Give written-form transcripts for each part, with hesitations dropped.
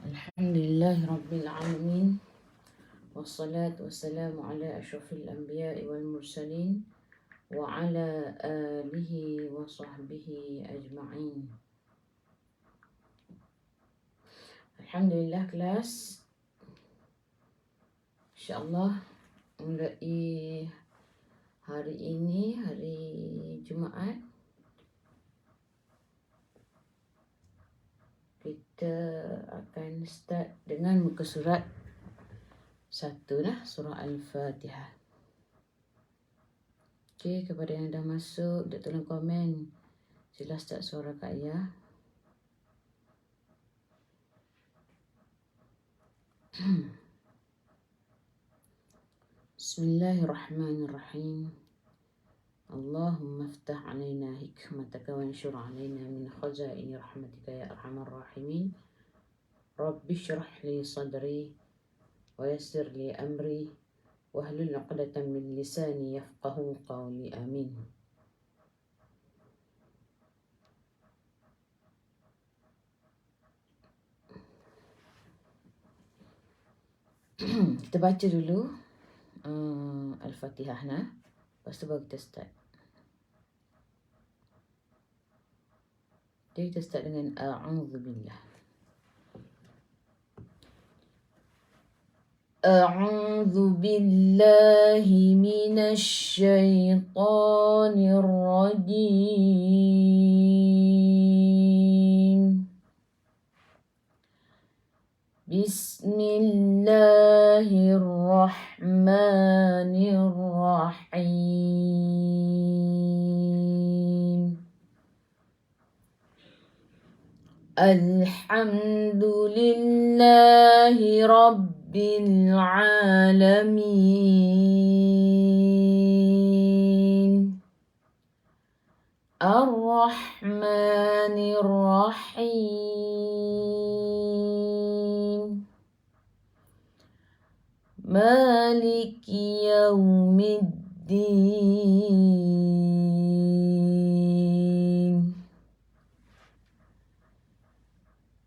Alhamdulillah Rabbil Alamin. Wassalatu wassalamu ala ashrafil anbiya'i wal mursalin wa ala alihi wa sahbihi ajma'in. Alhamdulillah kelas, InsyaAllah mulai hari ini, hari Jumaat, kita akan start dengan muka surat 1 lah, surah Al-Fatihah. Okey, kepada yang dah masuk, dia tolong komen. Sila start suara Kak Ayah. Bismillahirrahmanirrahim. Allahumma aftah alaina hikmataka wa anshur alaina min khazaini rahmatika ya arhamar rahimin. Rabbi shrah li sadri wa yassir li amri wahlul 'uqdatam min lisani yafqahu qawli. Amin. Kita baca dulu Al-Fatihah nah. Lepas tu baru kita start. Jadi kita start dengan A'udzubillah. A'udzu billahi minasy syaithanir rajim. Bismillahirrahmanirrahim. Alhamdulillahi Rabbil Alamin. Ar-Rahmanir Rahim. Maliki Yaumiddin.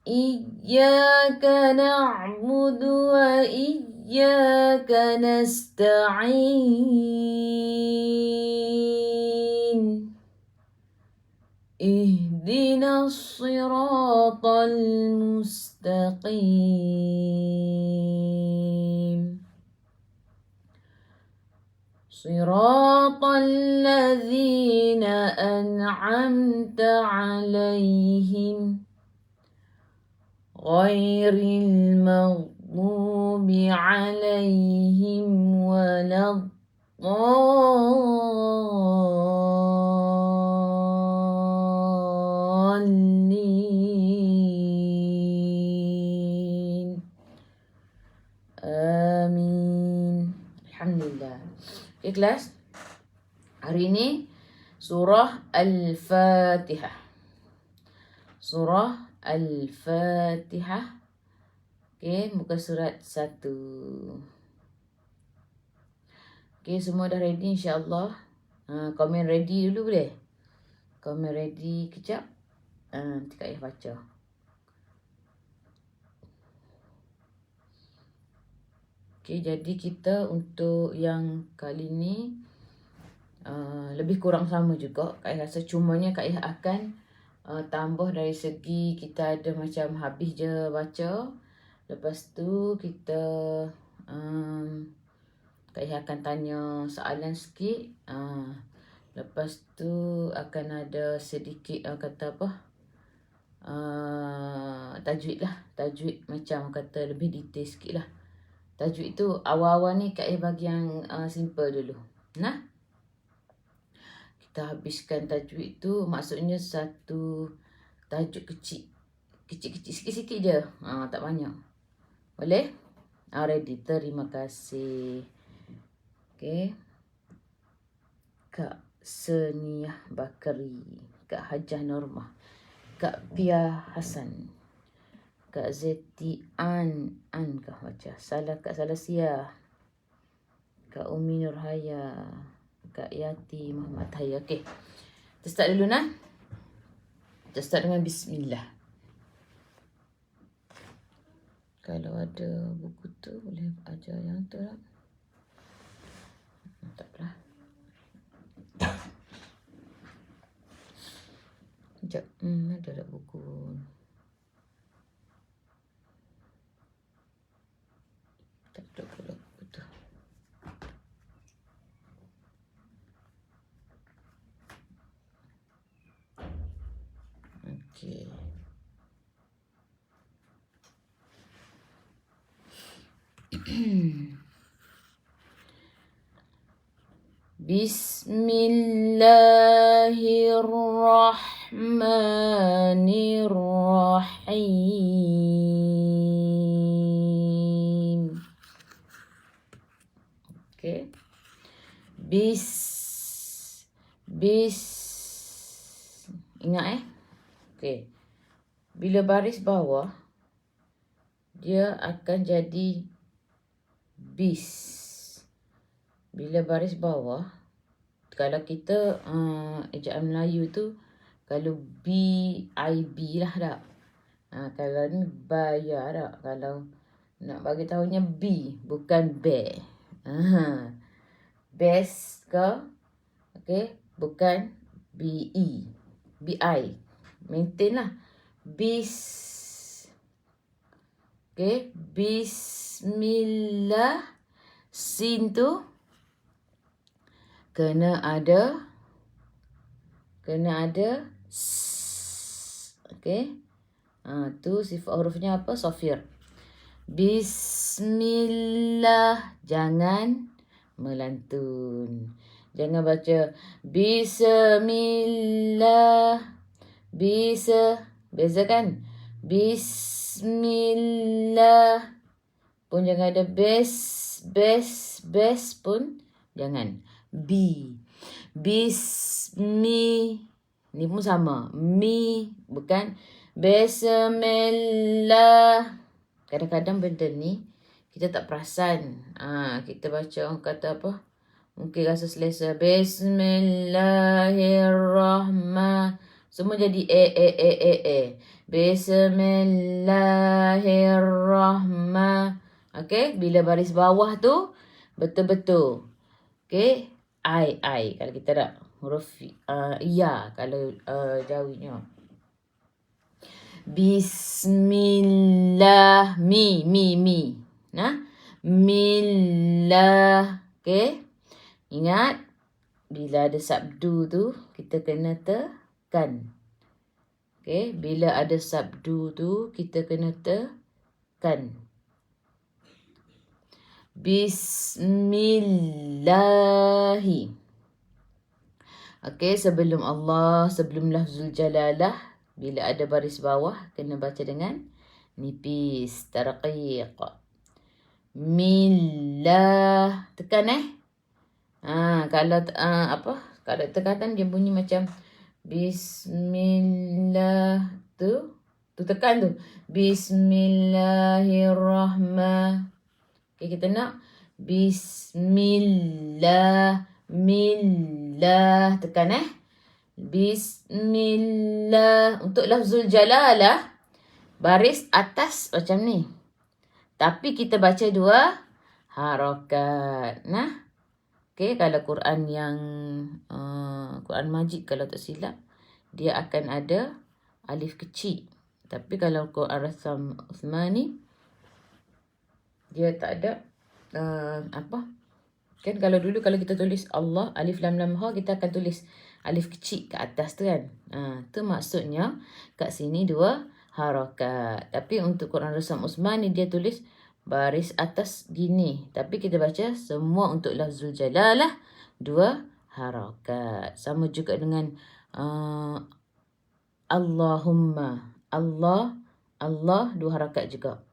Iyyaka na'budu wa iyyaka nasta'in. Ihdinas siratal mustaqim. Siratal ladzina an'amta 'alaihim ghairil maghdubi 'alaihim waladdallin. Amin. Alhamdulillah. Okay, kelas. Hari ini surah Al-Fatihah. Surah Al-Fatihah. Okay, muka surat 1. Okay, semua dah ready insyaAllah. Komen ready dulu boleh? Komen ready kejap. Nanti Kak Ayah baca. Okay, jadi kita untuk yang kali ni lebih kurang sama juga. Kak Ayah rasa cumanya Kak Ayah akan tambah dari segi kita ada macam habis je baca. Lepas tu kita Kak Ayah akan tanya soalan sikit. Lepas tu akan ada sedikit kata apa, tajwid lah. Tajwid macam kata lebih detail sikit lah. Tajwid tu awal-awal ni Kak Ayah bagi yang simple dulu. Nah, kita habiskan tajwid tu maksudnya satu tajuk kecil. Kecil-kecil sikit-sikit je. Tak banyak. Boleh? Ready. Terima kasih. Okay. Kak Seniah Bakari, Kak Hajah Normah, Kak Pia Hasan, Kak Zeti kah baca? Salah Kak Salasia, Kak Umi Nurhaya, Kak Yati Muhammad Haya. Okey. Kita start dulu nah. Kita start dengan bismillah. Kalau ada buku tu boleh ajar yang tu lah. Taklah. Sekejap. Ada tak buku? Tak ada pula buku tu. Okey. Bismillahirrahmanirrahim. Okey. Ingat Okey. Bila baris bawah dia akan jadi bis. Bila baris bawah, kalau kita ejaan Melayu tu, kalau B-I-B lah tak. Kalau ni bayar tak. Kalau nak bagi tahunya B, bukan bear. Best ke? Okay, bukan B-E. B-I. Maintain lah. Bis. Okay, Bismillah. Sin tu kena ada s. Okay. Tu sifat hurufnya apa? Sofir. Bismillah. Jangan melantun. Jangan baca Bismillah. Beza kan? Bismillah. Pun jangan ada best pun jangan. Bismi. Ni pun sama. Mi bukan Bismillah. Kadang-kadang benda ni kita tak perasan. Kita baca orang kata apa? Mungkin rasa selesa. Bismillahirrahmanirrahim. Semua jadi Bismillahirrahmanirrahim. Okay, bila baris bawah tu betul-betul. Okay, I. Kalau kita nak huruf ya, kalau Jawinya. Bismillah. Mi. Millah. Okay. Ingat, bila ada sabdu tu, kita kena tekan. Okay. Bila ada sabdu tu, kita kena tekan. Bismillahi. Okay, sebelum Allah, sebelum lafzul jalalah, bila ada baris bawah, kena baca dengan nipis, tarqiq. Millah. Tekan kalau kalau tekatan dia bunyi macam Bismillah tu tekan tu. Bismillahirrahmanirrahim. Okay, kita nak Bismillah. Millah. Tekan Bismillah. Untuk lafzul jalalah, baris atas macam ni. Tapi kita baca 2 harakat. Okay, kalau Quran yang Quran Majid, kalau tak silap, dia akan ada alif kecil. Tapi kalau Quran Rasam Uthmani, dia tak ada kan kalau dulu kalau kita tulis Allah, alif lam lam ha, kita akan tulis alif kecil kat atas tu kan. Tu maksudnya kat sini 2 harakat. Tapi untuk Quran Rasam Uthmani dia tulis baris atas gini. Tapi kita baca semua untuk lafzul jalalah 2 harakat. Sama juga dengan Allahumma. Allah 2 harakat juga.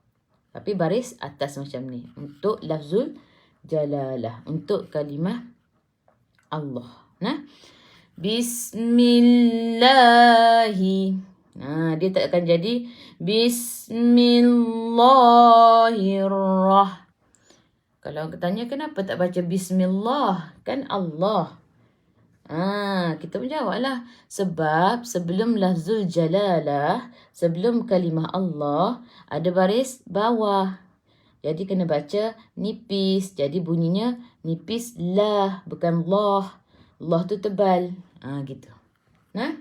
Tapi baris atas macam ni. Untuk lafzul jalalah. Untuk kalimah Allah. Bismillahi. Dia tak akan jadi Bismillahirrahmanirrahim. Kalau tanya kenapa tak baca Bismillah? Kan Allah. Kita pun jawablah. Sebab sebelum lafzul jalalah, sebelum kalimah Allah, ada baris bawah. Jadi kena baca nipis. Jadi bunyinya nipis lah, bukan Allah. Allah tu tebal. Gitu. Nah.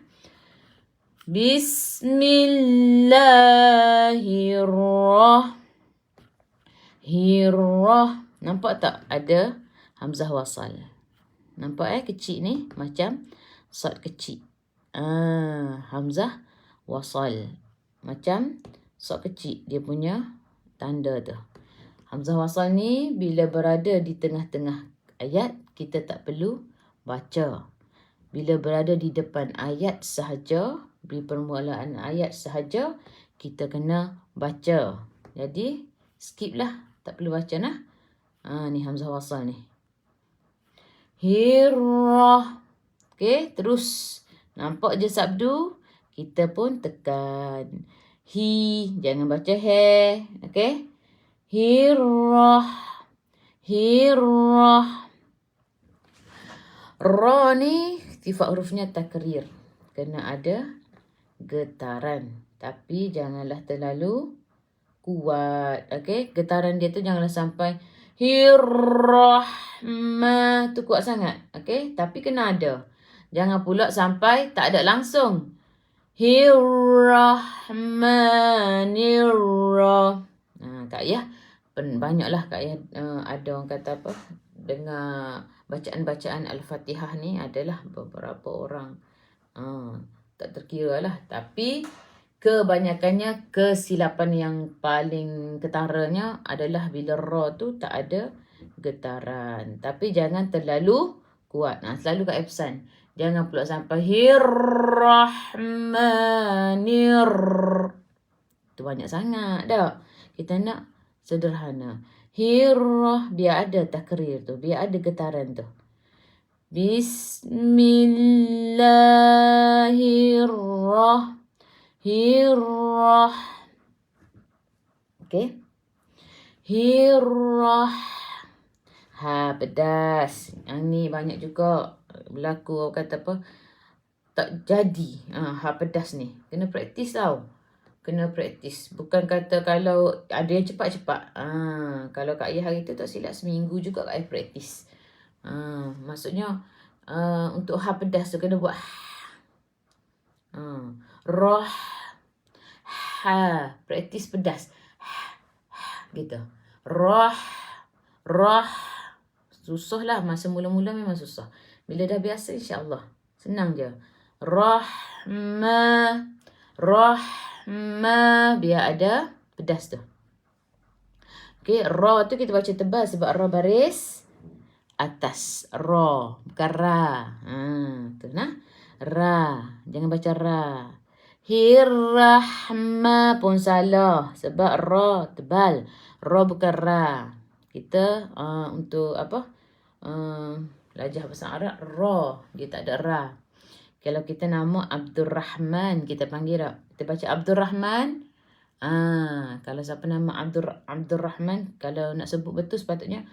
Bismillahirrahmanirrahim. Nampak tak ada hamzah wasal? Nampak kecil ni macam sad kecil. Hamzah wasal. Macam sad kecil dia punya tanda tu. Hamzah wasal ni bila berada di tengah-tengah ayat kita tak perlu baca. Bila berada di depan ayat sahaja, di permulaan ayat sahaja, kita kena baca. Jadi skip lah, tak perlu baca nah. Ni hamzah wasal ni. Hirrah. Okey, terus. Nampak je sabdu? Kita pun tekan. Hi, jangan baca he. Okey? Hirrah. Hirrah. Ra ni sifat hurufnya takrir. Kena ada getaran. Tapi janganlah terlalu kuat. Okey? Getaran dia tu janganlah sampai Hirrahma tu kuat sangat. Okey? Tapi kena ada. Jangan pula sampai tak ada langsung. Hirrahmanirrah. Kak Ayah banyaklah Kak Ayah ada orang kata apa? Dengar bacaan-bacaan Al-Fatihah ni adalah beberapa orang tak terkira lah. Tapi kebanyakannya kesilapan yang paling ketaranya adalah bila ra tu tak ada getaran. Tapi jangan terlalu kuat. Selalu Kak pesan. Jangan pula sampai Hirrahmanir. Tu banyak sangat dah. Kita nak sederhana. Hirrah biar ada takrir tu. Biar ada getaran tu. Bismillahirrahmanirrahim. Hirrah. Okey. Hirrah. Pedas. Yang ni banyak juga berlaku kata apa? Tak jadi. Pedas ni. Kena praktis tau. Kena praktis. Bukan kata kalau ada yang cepat-cepat. Kalau Kak Ayah hari tu tak silap seminggu juga Kak Ayah praktis. Maksudnya untuk pedas tu kena buat Roh. Praktis pedas. Gitu. Roh. Susah lah. Masa mula-mula memang susah. Bila dah biasa insyaAllah. Senang je. Rahma. Biar ada pedas tu. Okay. Ra tu kita baca tebal sebab ra baris atas. Ra. Bukan ra. Tu nah. Ra. Jangan baca ra. Hirrahma pun salah. Sebab ra tebal. Ra bukan ra. Kita untuk apa? Belajar bahasa Arab. Ra. Dia tak ada ra. Kalau kita nama Abdul Rahman. Kita panggil tak? Kita baca Abdul Rahman. Kalau siapa nama Abdul Rahman. Kalau nak sebut betul sepatutnya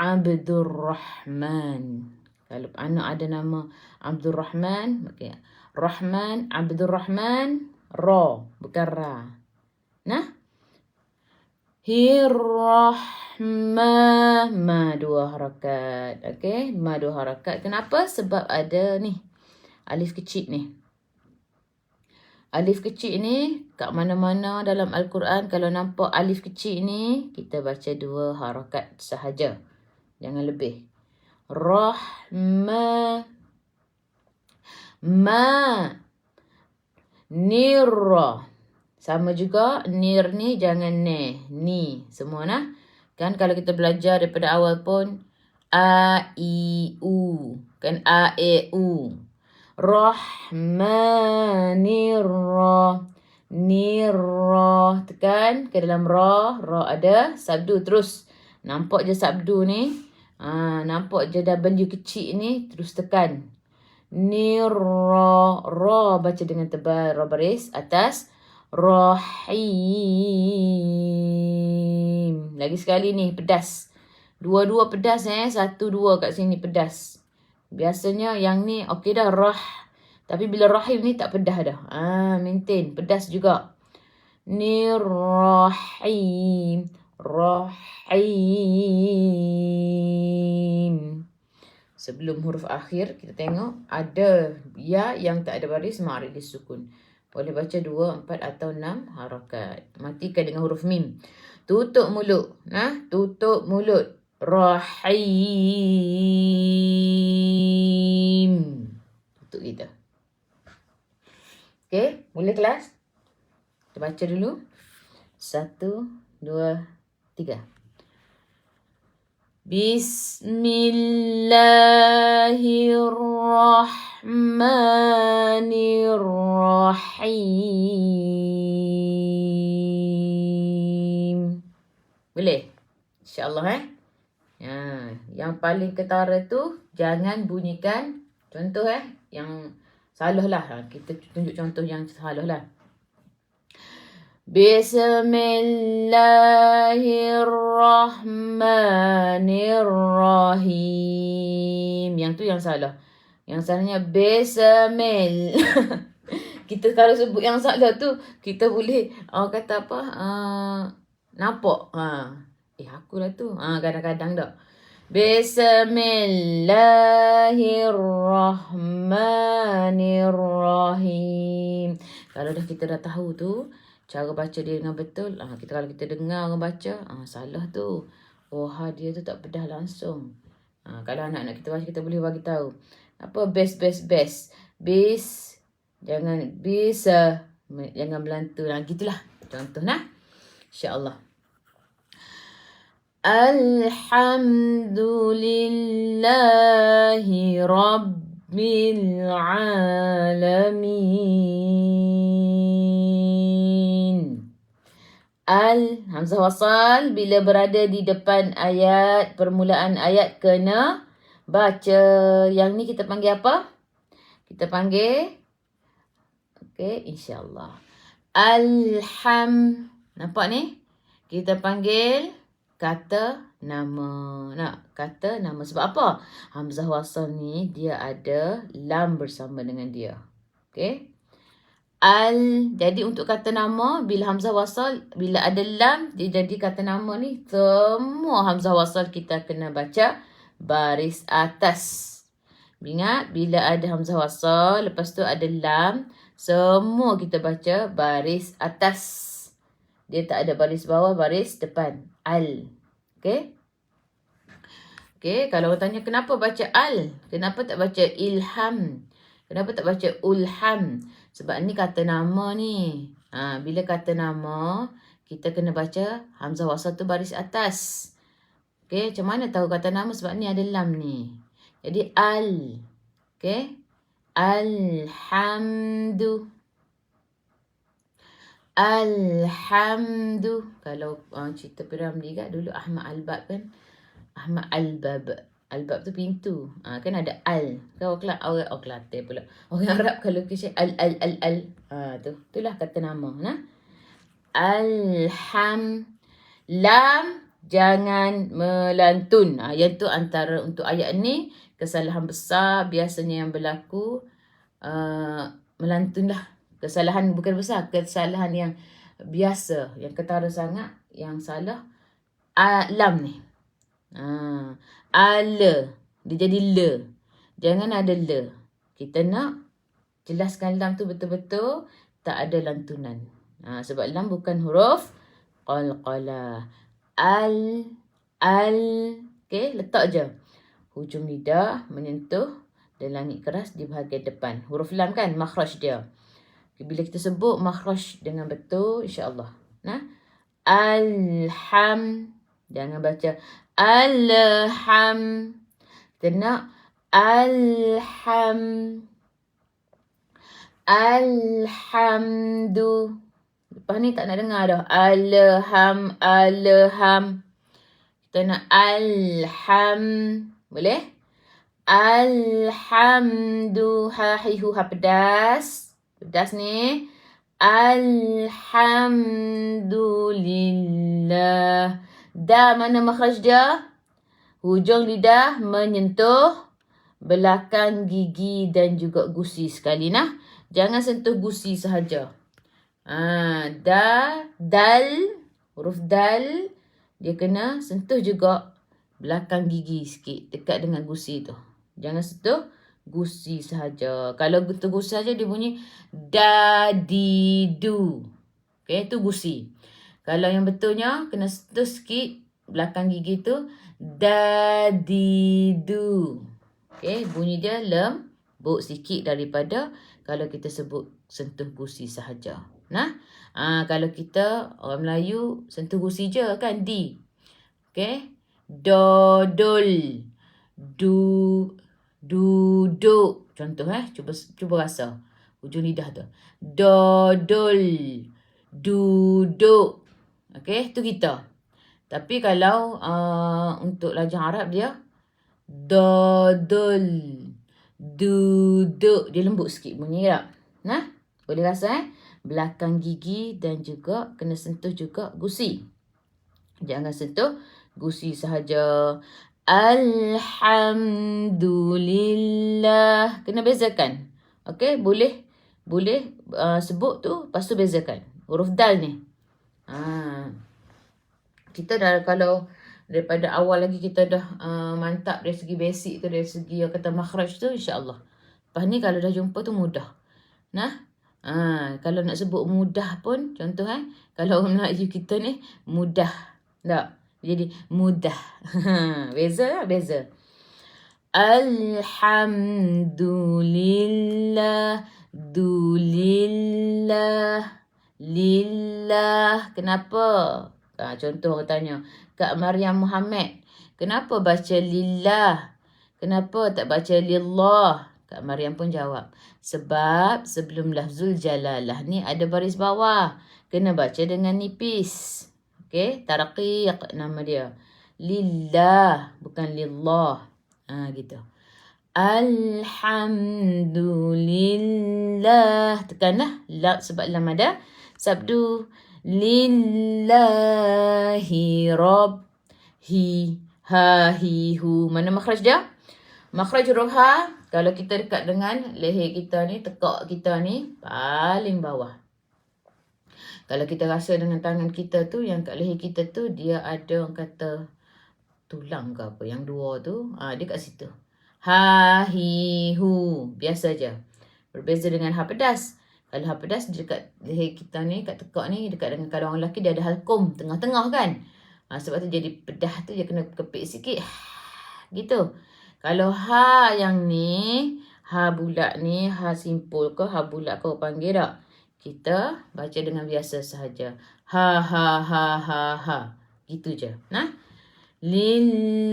Abdul Rahman. Kalau anak ada nama Abdul Rahman, okay. Rahman, Abdul Rahman, Ra, bukan Ra. Nah? Hirrahma, ma 2 harakat. Okay, ma 2 harakat. Kenapa? Sebab ada ni, alif kecil ni. Alif kecil ni, kat mana-mana dalam Al-Quran, kalau nampak alif kecil ni, kita baca 2 harakat sahaja. Jangan lebih. Rahma. Ma. Nirra. Sama juga. Nir ni jangan ne. Ni. Semua nah. Kan kalau kita belajar daripada awal pun. A, I, U. Kan A, E, U. Rahmanirra. Nirra. Tekan ke dalam ra. Ra ada. Sabdu terus. Nampak je sabdu ni. Nampak je W kecil ni. Terus tekan. Nirra. Ra baca dengan tebal. Ra baris atas. Rahim. Lagi sekali ni pedas. Dua-dua pedas 1, 2 kat sini pedas. Biasanya yang ni okey dah, rah. Tapi bila rahim ni tak pedas dah. Maintain. Pedas juga. Ni rahim. Rahim. Sebelum huruf akhir, kita tengok ada ya yang tak ada baris ma'arid disukun. Boleh baca 2, 4 atau 6 harakat. Matikan dengan huruf mim. Tutup mulut. Tutup mulut. Rahim. Tutup kita. Okey, mula kelas. Kita baca dulu. 1, 2, 3. Bismillahirrahmanirrahim. Boleh? InsyaAllah yang paling ketara tu jangan bunyikan contoh yang salah lah. Kita tunjuk contoh yang salah lah. Bismillahirrahmanirrahim. Yang tu yang salah. Yang salahnya Bismil. Kita kalau sebut yang salah tu, kita boleh kata apa? Nampak. Akulah tu. Kadang-kadang tak. Bismillahirrahmanirrahim. Kalau kita dah tahu tu, cara baca dia dengan betul. Kalau kita dengar orang baca, salah tu. Dia tu tak pedah langsung. Kalau anak-anak kita baca, kita boleh bagi tahu. Apa best. Jangan bisa. Jangan melantu. Gitulah. Contoh InsyaAllah. Alhamdulillahi Rabbil Alamin. Hamzah wasal bila berada di depan ayat, permulaan ayat kena baca. Yang ni kita panggil apa? Kita panggil, insyaAllah. Nampak ni? Kita panggil kata nama. Kata nama. Sebab apa? Hamzah wasal ni dia ada lam bersama dengan dia. Jadi untuk kata nama, bila hamzah wasal, bila ada lam, dia jadi kata nama ni. Semua hamzah wasal kita kena baca baris atas. Ingat, bila ada hamzah wasal, lepas tu ada lam, semua kita baca baris atas. Dia tak ada baris bawah, baris depan. Okey, kalau orang tanya kenapa baca kenapa tak baca ilham? Kenapa tak baca ulham? Sebab ni kata nama ni. Bila kata nama, kita kena baca hamzah wasal tu baris atas. Macam mana tahu kata nama? Sebab ni ada lam ni. Jadi Alhamdu. Kalau cerita Piramli dulu Ahmad Albab kan. Ahmad Albab. Albab tu pintu. Kan ada al. Kau Kelantan pula. Orang Arab kalau kisah al. Itulah kata nama. Lam jangan melantun. Yang tu antara untuk ayat ni kesalahan besar biasanya yang berlaku, melantun lah. Kesalahan bukan besar, kesalahan yang biasa, yang ketara sangat, yang salah lam ni. Dia jadi le. Jangan ada le. Kita nak jelaskan lam tu betul-betul tak ada lantunan. Sebab lam bukan huruf qalqalah. Letak je. Hujung lidah menyentuh dan langit keras di bahagian depan. Huruf lam kan, makhraj dia. Bila kita sebut makhraj dengan betul, insyaAllah. Jangan baca kita nak alhamdu. Lepas ni tak nak dengar dah. Alham. Kita nak boleh? Alhamdu. Hihu pedas. Pedas ni. Alhamdulillah. Da mana makhraj dia? Hujung lidah menyentuh belakang gigi dan juga gusi sekali nah. Jangan sentuh gusi sahaja. Dal, huruf dal, dia kena sentuh juga belakang gigi sikit dekat dengan gusi tu. Jangan sentuh gusi sahaja. Kalau sentuh gusi sahaja dia bunyi da, di, du. Okay, tu gusi. Kalau yang betulnya kena sentuh sikit belakang gigi tu da, di, du. Okay, bunyi dia lembut sikit daripada kalau kita sebut sentuh gusi sahaja. Nah, kalau kita orang Melayu sentuh gusi je kan di. Okay, dodol, duduk. Contoh cuba rasa hujung lidah tu. Dodol, duduk. Okay, tu kita. Tapi kalau untuk lajang Arab dia dodol, duduk. Dia lembut sikit bunyi tak? Nah, boleh rasa belakang gigi dan juga kena sentuh juga gusi. Jangan sentuh gusi sahaja. Alhamdulillah. Kena bezakan. Okey, boleh sebut tu, lepas tu bezakan. Huruf dal ni. Kita dah, kalau daripada awal lagi kita dah mantap dari segi basic tu, dari segi kata makhraj tu, insya-Allah. Lepas ni kalau dah jumpa tu mudah. Nah, kalau nak sebut mudah pun, contoh kalau orang Melayu kita ni mudah. Tak? Jadi mudah. Beza lah, beza. Alhamdulillah, dulillah, lillah. Kenapa? Contoh orang tanya, Kak Maryam Muhammad, kenapa baca lillah? Kenapa tak baca lillah? Kak Maryam pun jawab, sebab sebelum lafzul jalalah ni ada baris bawah. Kena baca dengan nipis. Okey, tarqiq nama dia. Lillah, bukan lillah. Gitu. Alhamdulillah. Tekanlah sebab lam ada sabdu. Lillahi Rabb. Ha, hi, hu. Mana makhraj dia? Makhraj huruf ha, kalau kita dekat dengan leher kita ni, tekak kita ni, paling bawah. Kalau kita rasa dengan tangan kita tu, yang kat leher kita tu, dia ada orang kata tulang ke apa, yang dua tu, dia kat situ. Ha, hi, hu. Biasa je. Berbeza dengan ha pedas. Kalau ha pedas dekat leher kita ni, kat tekak ni, dekat dengan kalau orang lelaki dia ada halkum tengah-tengah kan. Sebab tu jadi pedas tu dia kena kepik sikit. Gitu. Kalau ha yang ni, ha bulat ni, ha simpul ke, ha bulat ke panggil tak? Kita baca dengan biasa sahaja. Ha, ha, ha, ha, ha. Gitu je. Nah. Lillahi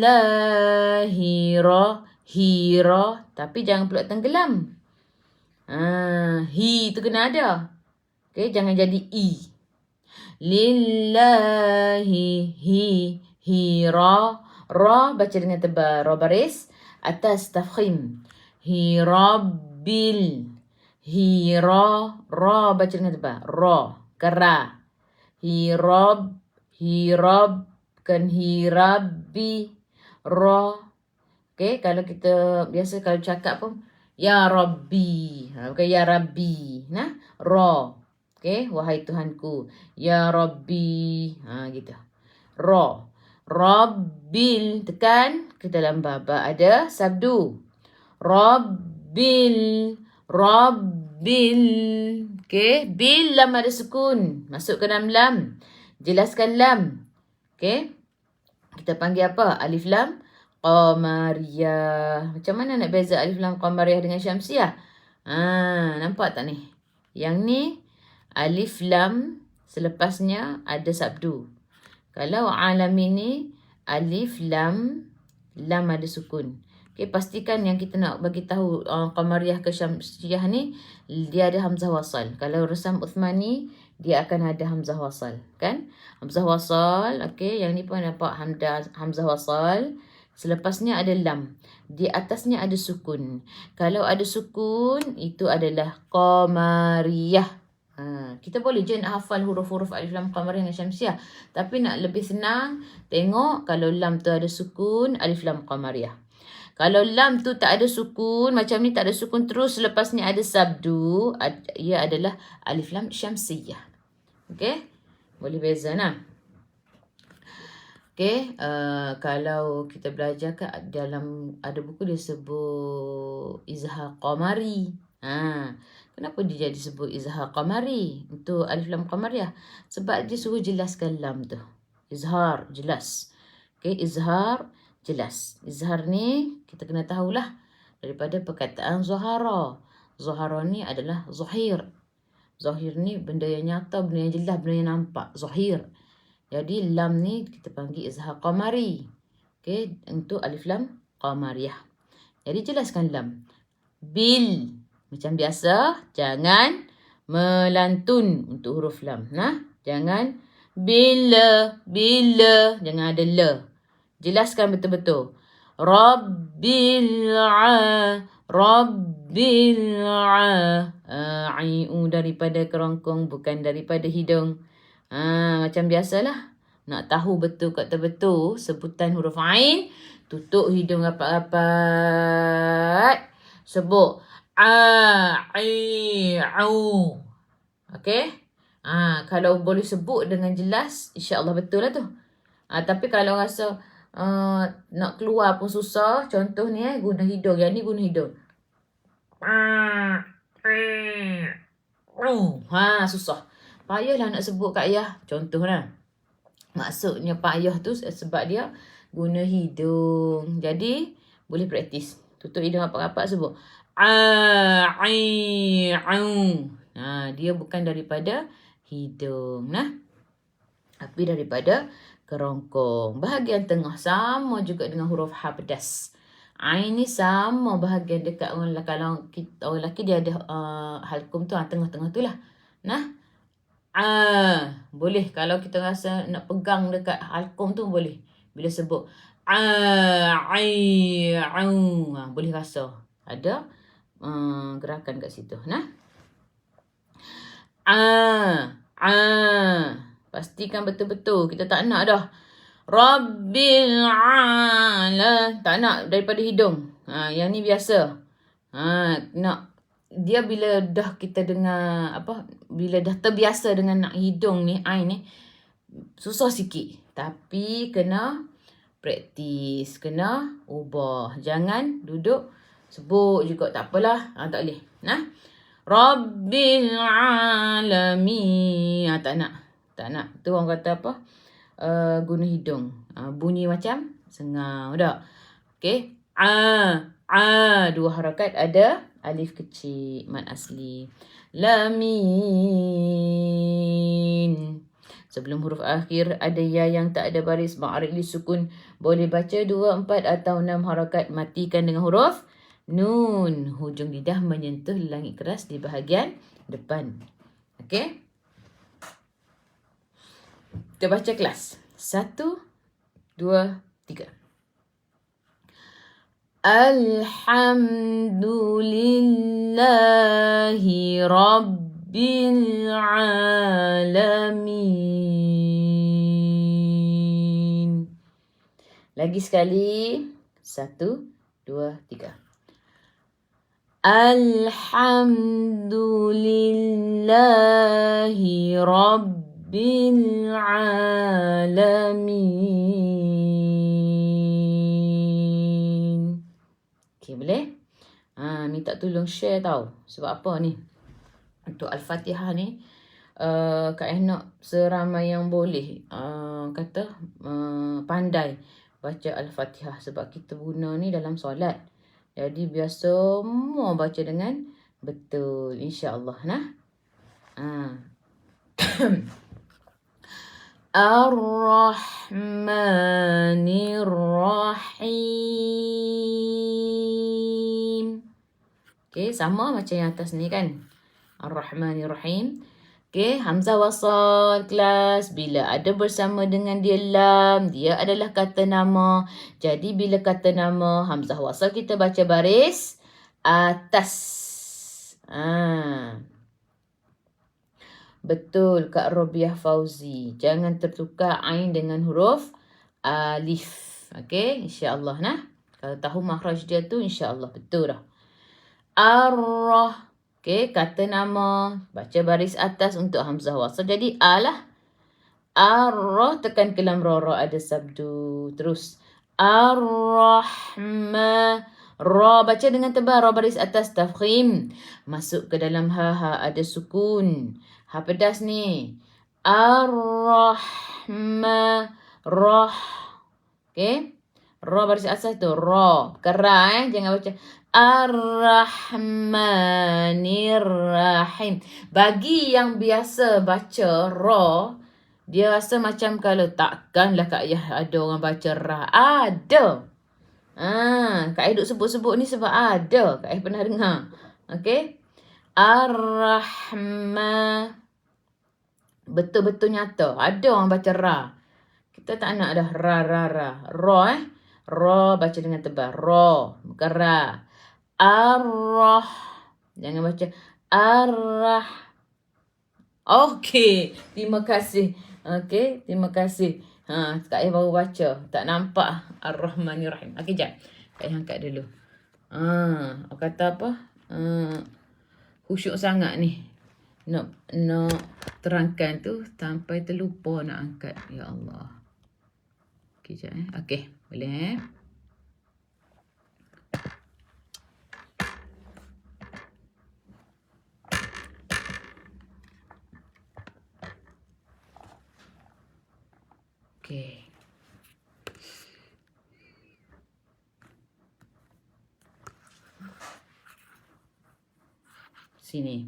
ra, hira. Tapi jangan pula tenggelam. Hi tu kena ada. Okay, jangan jadi i. Lillahi hira. Ra baca dengan tebal. Ra baris atas tafkhim. Hirabbil. Hira. Ra baca dengan tebal. Ra. Kera. Hirab. Bukan hirabbi. Ra. Okay, kalau kita biasa kalau cakap pun ya Rabbi. Bukan ya Rabbi. Nah, Ra. Okay, wahai Tuhanku. Ya Rabbi. Gitu. Ra. Rabbil. Tekan ke dalam baba ada sabdu. Rabbil. Okay, bil lam ada sukun. Masuk ke dalam lam. Jelaskan lam. Okay. Kita panggil apa? Alif lam qamariyah. Macam mana nak beza alif lam qamariyah dengan syamsiah? Nampak tak ni? Yang ni alif lam selepasnya ada sabdu. Kalau alam ini alif lam ada sukun. Okay, pastikan yang kita nak bagi tahu qamariyah ke syamsiah ni dia ada hamzah wasal. Kalau resam Uthmani dia akan ada hamzah wasal, kan? Hamzah wasal, okey, yang ni pun nampak hamzah wasal. Selepasnya ada lam. Di atasnya ada sukun. Kalau ada sukun, itu adalah qamariyah. Kita boleh je nak hafal huruf-huruf alif lam qamariyah dengan syamsiah. Tapi nak lebih senang, tengok kalau lam tu ada sukun, alif lam qamariyah. Kalau lam tu tak ada sukun, macam ni tak ada sukun terus selepas ni ada sabdu, ia adalah alif lam syamsiyah. Okey? Boleh beza nah. Okey, kalau kita belajar dalam ada buku dia sebut izhar qamari. Kenapa dia jadi sebut izhar qamari untuk alif lam qamariyah? Sebab dia suruh jelaskan lam tu. Izhar jelas. Okey, izhar jelas. Izhar ni kita kena tahulah daripada perkataan zahara. Zahara ni adalah zahir. Zahir ni benda yang nyata, benda yang jelas, benda yang nampak. Zahir. Jadi lam ni kita panggil izhar qamari. Okey, untuk alif lam qamariyah. Jadi jelaskan lam. Bil. Macam biasa, jangan melantun untuk huruf lam. Jangan bila, jangan ada la. Jelaskan betul-betul. Rabbil Ai'u daripada kerongkong, bukan daripada hidung. Macam biasalah. Nak tahu betul kata betul sebutan huruf Ain, tutup hidung rapat-rapat. Sebut Ai'u. Okey? Kalau boleh sebut dengan jelas, insya-Allah betul lah tu. Tapi kalau rasa nak keluar pun susah, contoh ni guna hidung. Yang ni guna hidung. Susah. Payahlah nak sebut kat ayah. Contohlah. Maksudnya payah tu sebab dia guna hidung. Jadi, boleh praktis. Tutup hidung rapat-rapat sebut. Dia bukan daripada hidung. Tapi daripada kerongkong. Bahagian tengah sama juga dengan huruf ha pedas. Ain ni sama bahagian dekat orang lelaki. Kalau orang lelaki dia ada halkum tu tengah-tengah tu lah. Boleh kalau kita rasa nak pegang dekat halkum tu boleh. Bila sebut boleh rasa ada gerakan kat situ. Pastikan betul-betul. Kita tak nak dah. Rabbil tak nak daripada hidung. Yang ni biasa. Nak dia bila dah kita dengar bila dah terbiasa dengan nak hidung ni, ain ni susah sikit. Tapi kena praktis, kena ubah. Jangan duduk sebut juga tak apalah. Tak boleh. Rabbil alamin. Tak nak. Tu orang kata apa? Guna hidung. Bunyi macam sengau dah. Okey. Dua harakat ada alif kecil, mad asli. Lamin. Sebelum huruf akhir ada ya yang tak ada baris ma'arid li sukun. Boleh baca 2, 4 atau 6 harakat. Matikan dengan huruf nun. Hujung lidah menyentuh langit keras di bahagian depan. Okey. Kita baca kelas. 1, 2, 3. Alhamdulillahi Rabbil Alamin. Lagi sekali. 1, 2, 3. Alhamdulillahi Rabbil Alamin. Okay, boleh? Minta tolong share tau. Sebab apa ni? Untuk Al-Fatihah ni, Kak nak seramai yang boleh pandai baca Al-Fatihah. Sebab kita guna ni dalam solat. Jadi biar semua baca dengan betul. InsyaAllah. Ar-Rahmanir-Rahim. Okay, sama macam yang atas ni kan. Ar-Rahmanir-Rahim. Okay, Hamzah wasal kelas. Bila ada bersama dengan dia lam, dia adalah kata nama. Jadi bila kata nama, Hamzah wasal kita baca baris atas. Betul Kak Robiah Fauzi. Jangan tertukar ain dengan huruf alif. Okey, insya-Allah Kalau tahu makhraj dia tu insya-Allah betul dah. Ar-rah. Okey, kata nama, baca baris atas untuk hamzah wasl. Jadi a lah. Ar-rah tekan kelam ra ada sabdu. Terus Ar-rahma. Ra baca dengan tebal, ra baris atas tafkhim. Masuk ke dalam ha ada sukun. Ha pedas ni. Ar-rahma. Rah. Okey. Ra baris atas tu ra. Kera jangan baca Ar-Rahmanir-Rahim. Bagi yang biasa baca ra, dia rasa macam kalau takkanlah Kak Ayah ada orang baca ra. Ada. Kak Ayah duk sebut-sebut ni sebab ada. Kak Ayah pernah dengar. Okey. Ar-Rahman. Betul-betul nyata. Ada orang baca ra. Kita tak nak dah ra. Ra Ra baca dengan tebal. Ra. Bukan ra. Ar-rah. Jangan baca ar-rah. Okey. Terima kasih. Okey. Terima kasih. Kak Ayah baru baca. Tak nampak. Ar-Rahmanir-Rahim. Okey, jap. Kak Ayah angkat dulu. Kata apa? Khusyuk sangat ni. Nak terangkan tu sampai terlupa nak angkat. Ya Allah. Okey, jap. Okey. Boleh Okey. Sini.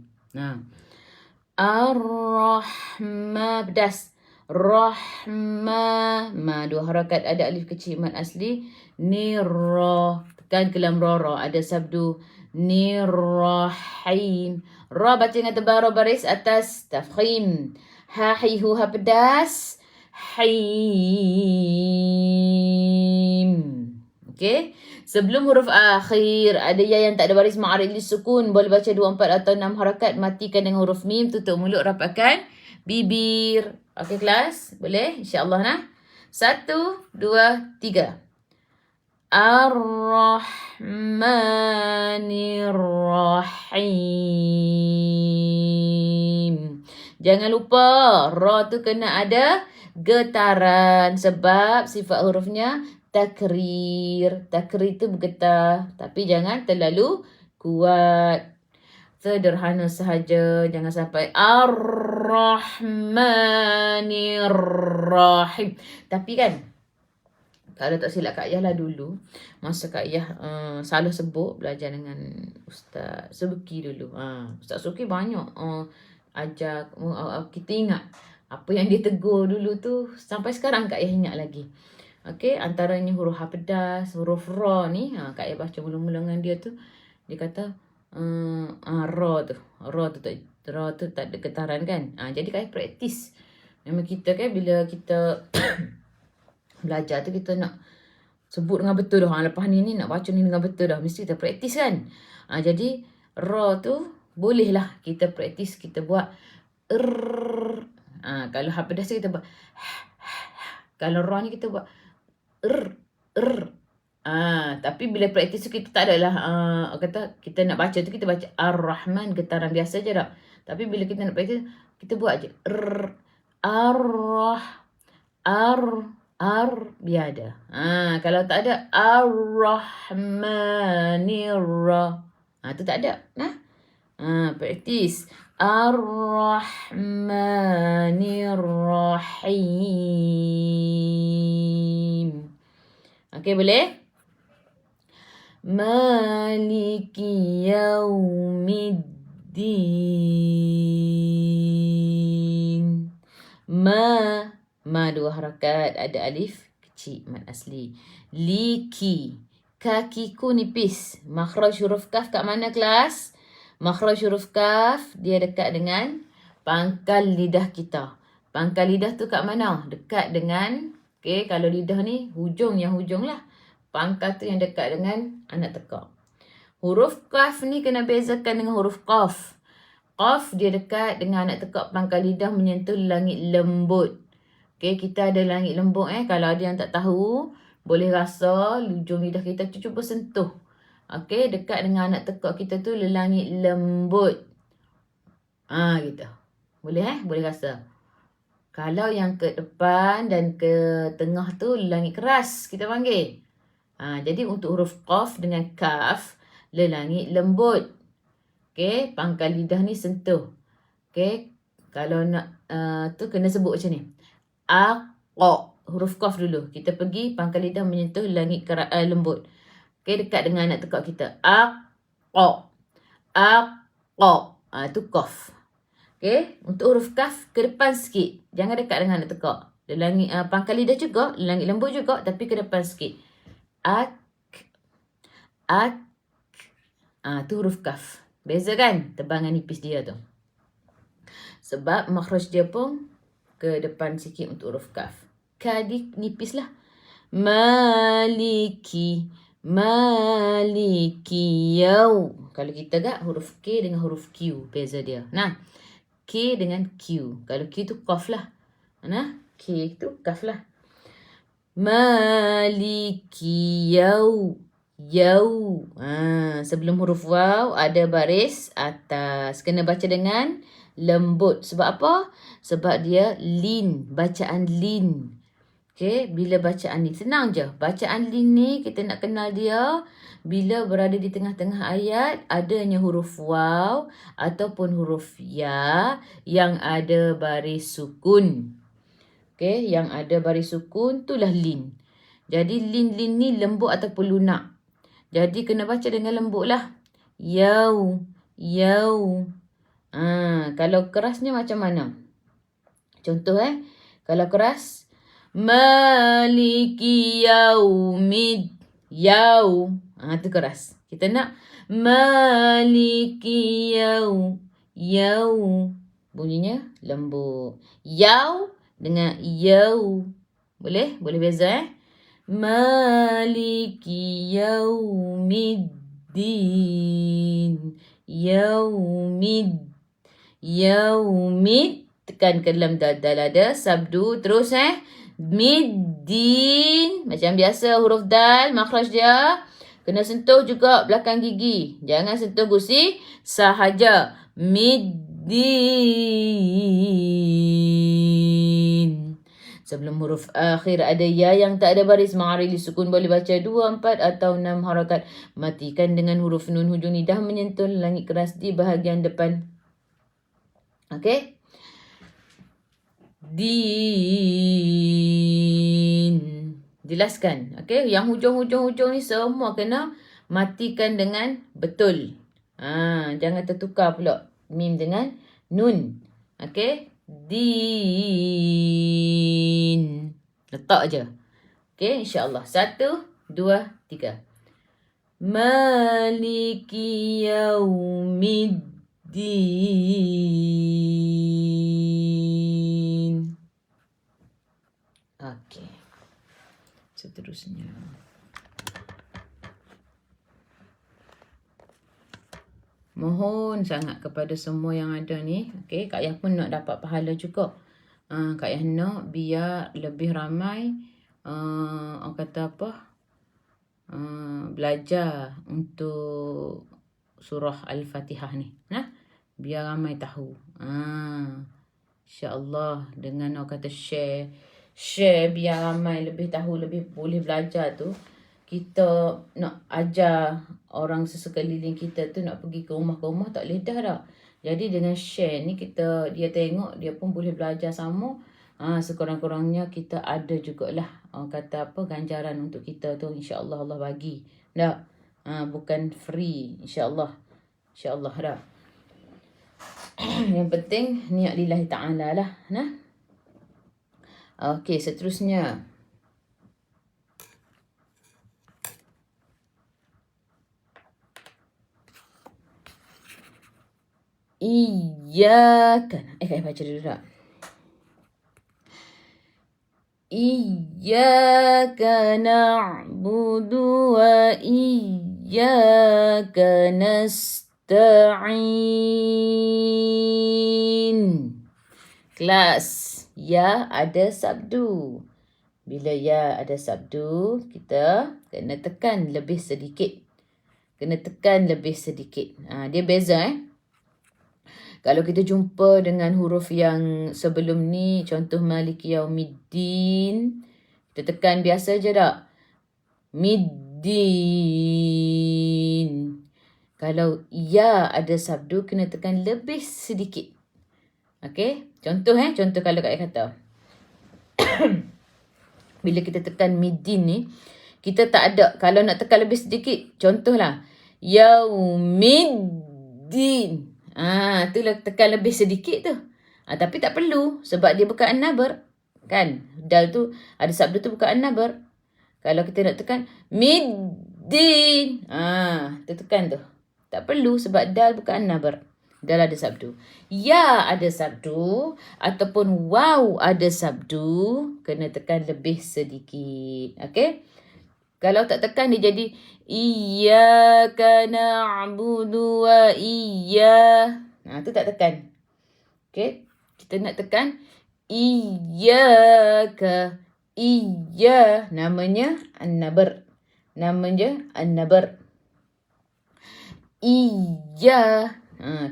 Ar-Rahma. Pedas. Rahma. Dua harakat ada alif kecil mad asli. Nirra. Tekan kelam ra. Ada sabdu. Nirrahim. Ra baca dengan tebal, ra baris atas tafkhim. Ha hi hu ha pedas. Him. Okey. Sebelum huruf akhir ada ya yang tak ada baris ma'arid li sukun. Boleh baca 2, 4 atau 6 harakat. Matikan dengan huruf mim. Tutup mulut, rapatkan bibir. Okey kelas? Boleh? InsyaAllah nah. 1, 2, 3. Ar-Rahmanir-Rahim. Jangan lupa ra tu kena ada getaran sebab sifat hurufnya takrir. Takrir tu bergetar tapi jangan terlalu kuat. Sederhana sahaja, jangan sampai Ar-Rahmanir-Rahim. Tapi kan kalau tak silap Kak Ayah lah dulu, masa Kak Ayah salah sebut belajar dengan Ustaz Subuki dulu. Ustaz Subuki banyak ajar kita ingat apa yang dia tegur dulu tu. Sampai sekarang Kak Ayah ingat lagi. Okey, antaranya huruf ha pedas, huruf ra ni. Kak Ayah baca mula-mula dengan dia tu. Dia kata ra tu tak ada getaran kan. Jadi Kak Ayah praktis. Memang kita kan bila kita belajar tu kita nak sebut dengan betul dah. Lepas ni nak baca ni dengan betul dah. Mesti kita praktis kan. Jadi ra tu bolehlah kita praktis. Kita buat kalau ha pedas kita buat kalau ra ni kita buat tapi bila praktis tu kita tak adalah kata kita nak baca tu kita baca Ar-Rahman getaran biasa je dah. Tapi bila kita nak praktis kita buat je biar ada. Kalau tak ada Ar-Rahmanir-Rahim. Tu tak ada. Praktis. Ar-Rahmanir-Rahim. Okey, boleh? Maliki yaumiddin. Ma 2 harakat, ada alif kecil mad asli. Liki. Kakiku nipis. Makhraj huruf kaf kat mana kelas? Makhraj huruf kaf dia dekat dengan pangkal lidah kita. Pangkal lidah tu kat mana? Dekat dengan kalau lidah ni hujung lah. Pangkal tu yang dekat dengan anak tekak. Huruf kaf ni kena bezakan dengan huruf qaf. Qaf dia dekat dengan anak tekak pangkal lidah menyentuh langit lembut. Kita ada langit lembut. Kalau ada yang tak tahu, Boleh rasa hujung lidah kita tu cuba sentuh. Okey, dekat dengan anak tekak kita tu langit lembut. Gitu. Boleh Boleh rasa. Kalau yang ke depan dan ke tengah tu langit keras kita panggil. Jadi untuk huruf qaf dengan kaf, langit lembut. Okey, pangkal lidah ni sentuh. Okey, kalau nak tu kena sebut macam ni. Aqa, huruf qaf dulu. Kita pergi pangkal lidah menyentuh langit lembut. Okey, dekat dengan anak tekak kita. Aqa. Aqa. Tu qaf. Okey, untuk huruf kaf ke depan sikit. Jangan dekat dengan anak tekak. Langit pangkal lidah juga, langit lembut juga tapi ke depan sikit. Ak. Tu huruf kaf. Beza kan tebangan nipis dia tu. Sebab makhraj dia pun ke depan sikit untuk huruf kaf. Kadi nipis lah. Maliki. Maliki yaw. Kalau kita gak huruf K dengan huruf Q. Beza dia. Nah, K dengan Q. Kalau Q tu qaf lah. Nah, K tu kaf lah. Maliki yaw. Yaw. Sebelum huruf waw ada baris atas. Kena baca dengan lembut. Sebab apa? Sebab dia lin. Bacaan lin. Okay, bila bacaan ni senang je. Bacaan lin ni kita nak kenal dia bila berada di tengah-tengah ayat adanya huruf waw ataupun huruf ya yang ada baris sukun. Okay, yang ada baris sukun itulah lin. Jadi lin ni lembut ataupun lunak. Jadi kena baca dengan lembut lah. Yaw. Yaw. Kalau kerasnya macam mana? Contoh kalau keras. Maliki yaumid. Yaw. Tu keras. Kita nak Maliki yaw. Yaw. Bunyinya lembut. Yaw dengan yaw. Boleh? Boleh beza Maliki yaumiddin. Yaumid. Tekan ke dalam dada. Sabdu. Terus Middin. Macam biasa huruf dal. Makhraj dia. Kena sentuh juga belakang gigi. Jangan sentuh gusi sahaja. Middin. Sebelum huruf akhir ada ya yang tak ada baris ma'arili sukun. Boleh baca 2, 4 atau 6 harakat. Matikan dengan huruf nun hujung lidah menyentuh langit keras di bahagian depan. Okey. Din. Jelaskan. Okey, yang hujung-hujung ni semua kena matikan dengan betul. Jangan tertukar pula mim dengan nun. Okey. Din. Letak je. Okey, insya-Allah. 1, 2, 3. Maliki yaumiddin. Okey. Seterusnya. Mohon sangat kepada semua yang ada ni. Okey, Kak Yah pun nak dapat pahala juga. Kak Yah nak biar lebih ramai orang kata apa? Belajar untuk surah Al-Fatihah ni. Biar ramai tahu. InsyaAllah dengan orang kata share biar ramai lebih tahu, lebih boleh belajar tu. Kita nak ajar orang sekeliling kita tu nak pergi ke rumah tak boleh dah. Jadi dengan share ni dia tengok, dia pun boleh belajar sama. Sekurang-kurangnya kita ada jugalah orang kata apa ganjaran untuk kita tu, insya-Allah Allah bagi. Tak? Bukan free, insya-Allah. Insya-Allah dah. Yang penting niat lillahi ta'ala lah. Okey, seterusnya. Iyyaka. Baca dulu tak? Iyyaka na'budu wa iyyaka nasta'in. Kelas. Ya ada sabdu. Bila ya ada sabdu, kita kena tekan lebih sedikit. Dia beza Kalau kita jumpa dengan huruf yang sebelum ni, contoh Maliki Yaumiddin, kita tekan biasa je tak? Middin. Kalau ya ada sabdu, kena tekan lebih sedikit. Okey? Contoh kalau Kak kata. Bila kita tekan middin ni, kita tak ada. Kalau nak tekan lebih sedikit, contohlah. Yaumiddin. Itulah tekan lebih sedikit tu. Tapi tak perlu sebab dia bukan an-nabar. Kan? Dal tu, ada sabdu tu bukan an-nabar. Kalau kita nak tekan middin. Kita tekan tu. Tak perlu sebab dal bukan an-nabar. Dal ada sabdu. Ya ada sabdu ataupun waw ada sabdu, kena tekan lebih sedikit. Okey? Kalau tak tekan dia jadi iyyaka na'budu wa tu tak tekan. Okey? Kita nak tekan iyyaka. Namanya an-nabar.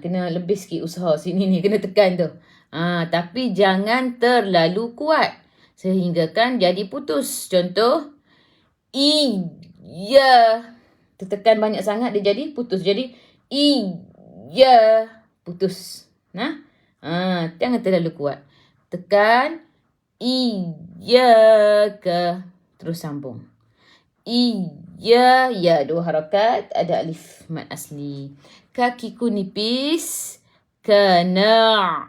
Kena lebih sikit usaha sini ni, kena tekan tu. Tapi jangan terlalu kuat sehingga kan jadi putus. Contoh tekan banyak sangat dia jadi putus. Jadi putus. Jangan terlalu kuat. Tekan iyyaka, terus sambung. Ya, dua harakat, ada alif mad asli. Kakiku nipis, kana.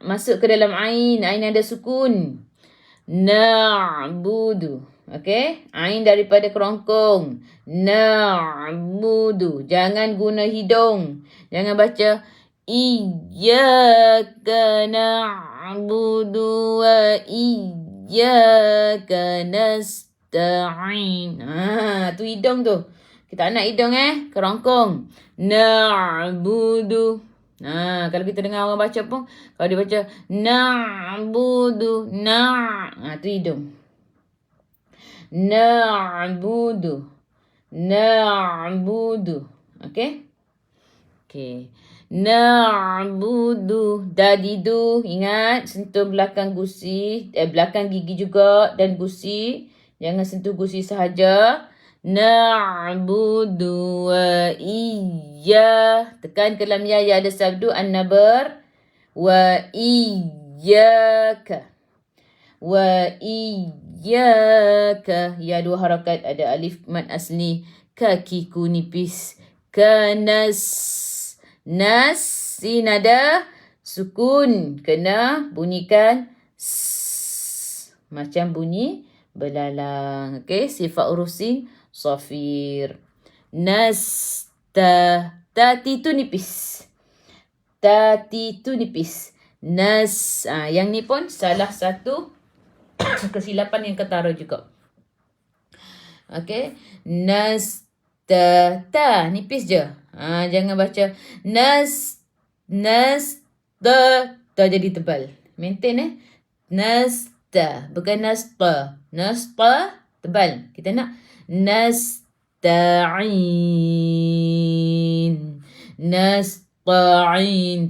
Masuk ke dalam ain ada sukun. Na'budu. Okey? Ain daripada kerongkong. Na'budu. Jangan guna hidung. Jangan baca iyyaka na'budu wa iyyaka nasta'in. Tu hidung tu. Kita nak hidung kerongkong. Na'budu. Kalau kita dengar orang baca pun, kalau dia baca na'budu, tu hidung. Na'budu. Okey? Na'budu. Dadidu. Ingat, sentuh belakang gusi, belakang gigi juga dan gusi. Jangan sentuh gusi sahaja. Na'budu wa tekan ke dalam ya ada sabdu an-nabar. Wa iyyaka. Ya dua harakat, ada alif mad asli. Kakiku nipis. Sin ada sukun. Kena bunyikan macam bunyi belalang. Okey, sifat huruf sin safir. Tati tu nipis. Yang ni pun salah satu kesilapan yang ketara juga. Okey, ta nipis je. Jangan baca ta jadi tebal. Maintain bukan nasta tebal. Kita nak nasta'in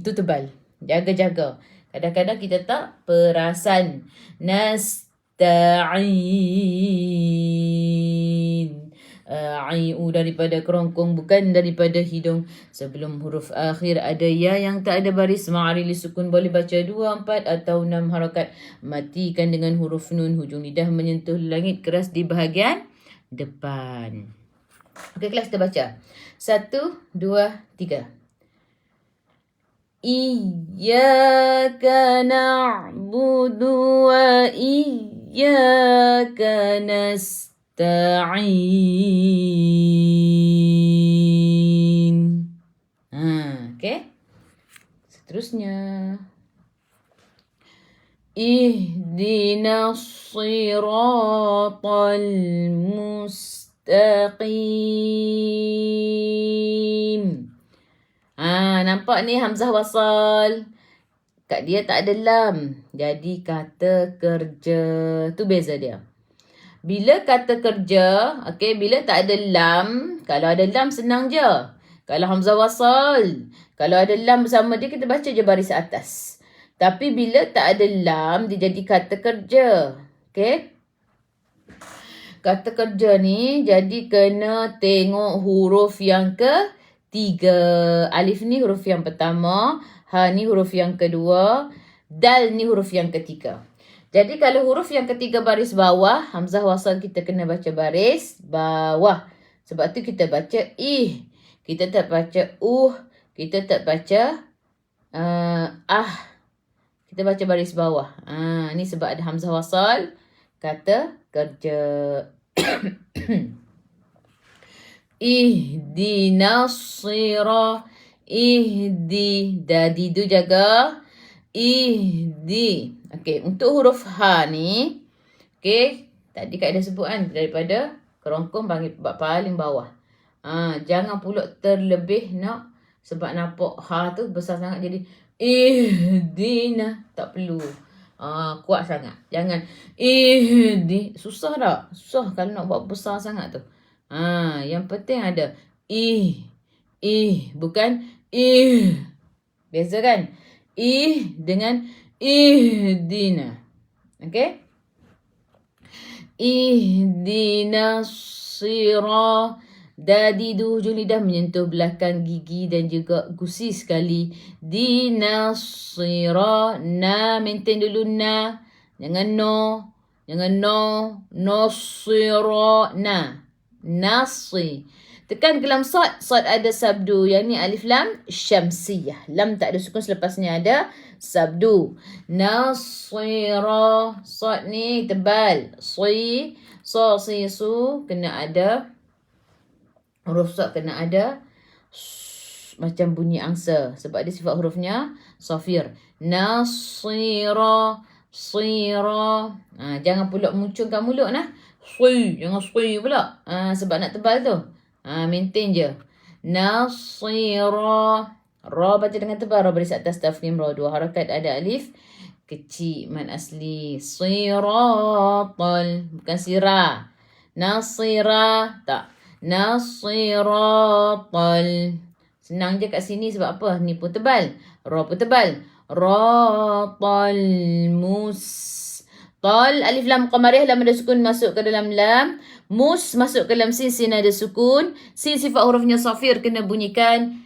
tu tebal. Jaga. Kadang-kadang kita tak perasan. Nasta'in. Daripada kerongkong, bukan daripada hidung. Sebelum huruf akhir ada ya yang tak ada baris ma'arili sukun. Boleh baca 2, 4 atau 6 harakat. Matikan dengan huruf nun. Hujung lidah menyentuh langit keras di bahagian depan. Okey, kelas kita baca. 1, 2, 3. Iyyaka na'budu wa iyyaka nasta'in. Okey. Seterusnya. Ihdinas siratal mustaqim. Nampak ni hamzah wasal. kat dia tak ada lam. Jadi kata kerja. Tu beza dia. Bila kata kerja, okey, bila tak ada lam, kalau ada lam senang je. Kalau hamzah wasal, kalau ada lam bersama dia, kita baca je baris atas. Tapi bila tak ada lam, dia jadi kata kerja. Okey? Kata kerja ni, jadi kena tengok huruf yang ketiga. Alif ni huruf yang pertama, ha ni huruf yang kedua, dal ni huruf yang ketiga. Jadi kalau huruf yang ketiga baris bawah, hamzah wasal kita kena baca baris bawah. Sebab tu kita baca ih. Kita tak baca kita tak baca Kita baca baris bawah. Ni sebab ada hamzah wasal, kata kerja. Ihdinas sirah. Ihdi. Dadi tu jaga. Ihdi. Okey, untuk huruf ha ni, okey, tadi Kak dah sebut kan, daripada kerongkong paling bawah. Jangan pula terlebih nak, sebab nampak ha tu besar sangat jadi ihdina. Tak perlu. Kuat sangat. Jangan ihdi. Susah tak? Susah kalau nak buat besar sangat tu. Yang penting ada bukan ih. Beza kan? Ih dengan ihdina. Okey? Ihdina sirah. Dadi du hujung lidah menyentuh belakang gigi dan juga gusi sekali. Dinasira. Na, maintain dulu na. Jangan no. Jangan no. Nasira. Na. Nasi. Tekan ke lam sad. Sad ada sabdu. Yang ni alif lam syamsiyah. Lam tak ada sukun, selepas ni ada sabdu. Nasira. Sad ni tebal. Si. So, si, su. Kena ada. Huruf sad kena ada macam bunyi angsa. Sebab dia sifat hurufnya safir. Nasira. Sira. Jangan pula muncungkan mulut nah. Si. Jangan si pula. Sebab nak tebal tu. Maintain je. Nasira. Ra baca dengan tebal. Ra baris atas tafkhim ra. 2 harakat ada alif kecil. Man asli. Siratal. Bukan sirah. Nasira. Tak. Nasiratal. Senang je kat sini sebab apa? Ni pun tebal. Ra pun tebal. Ratal mus. Tal, alif lam qamariyah, lam ada sukun masuk ke dalam lam. Mus masuk ke dalam sin, sin ada sukun. Sin sifat hurufnya safir, kena bunyikan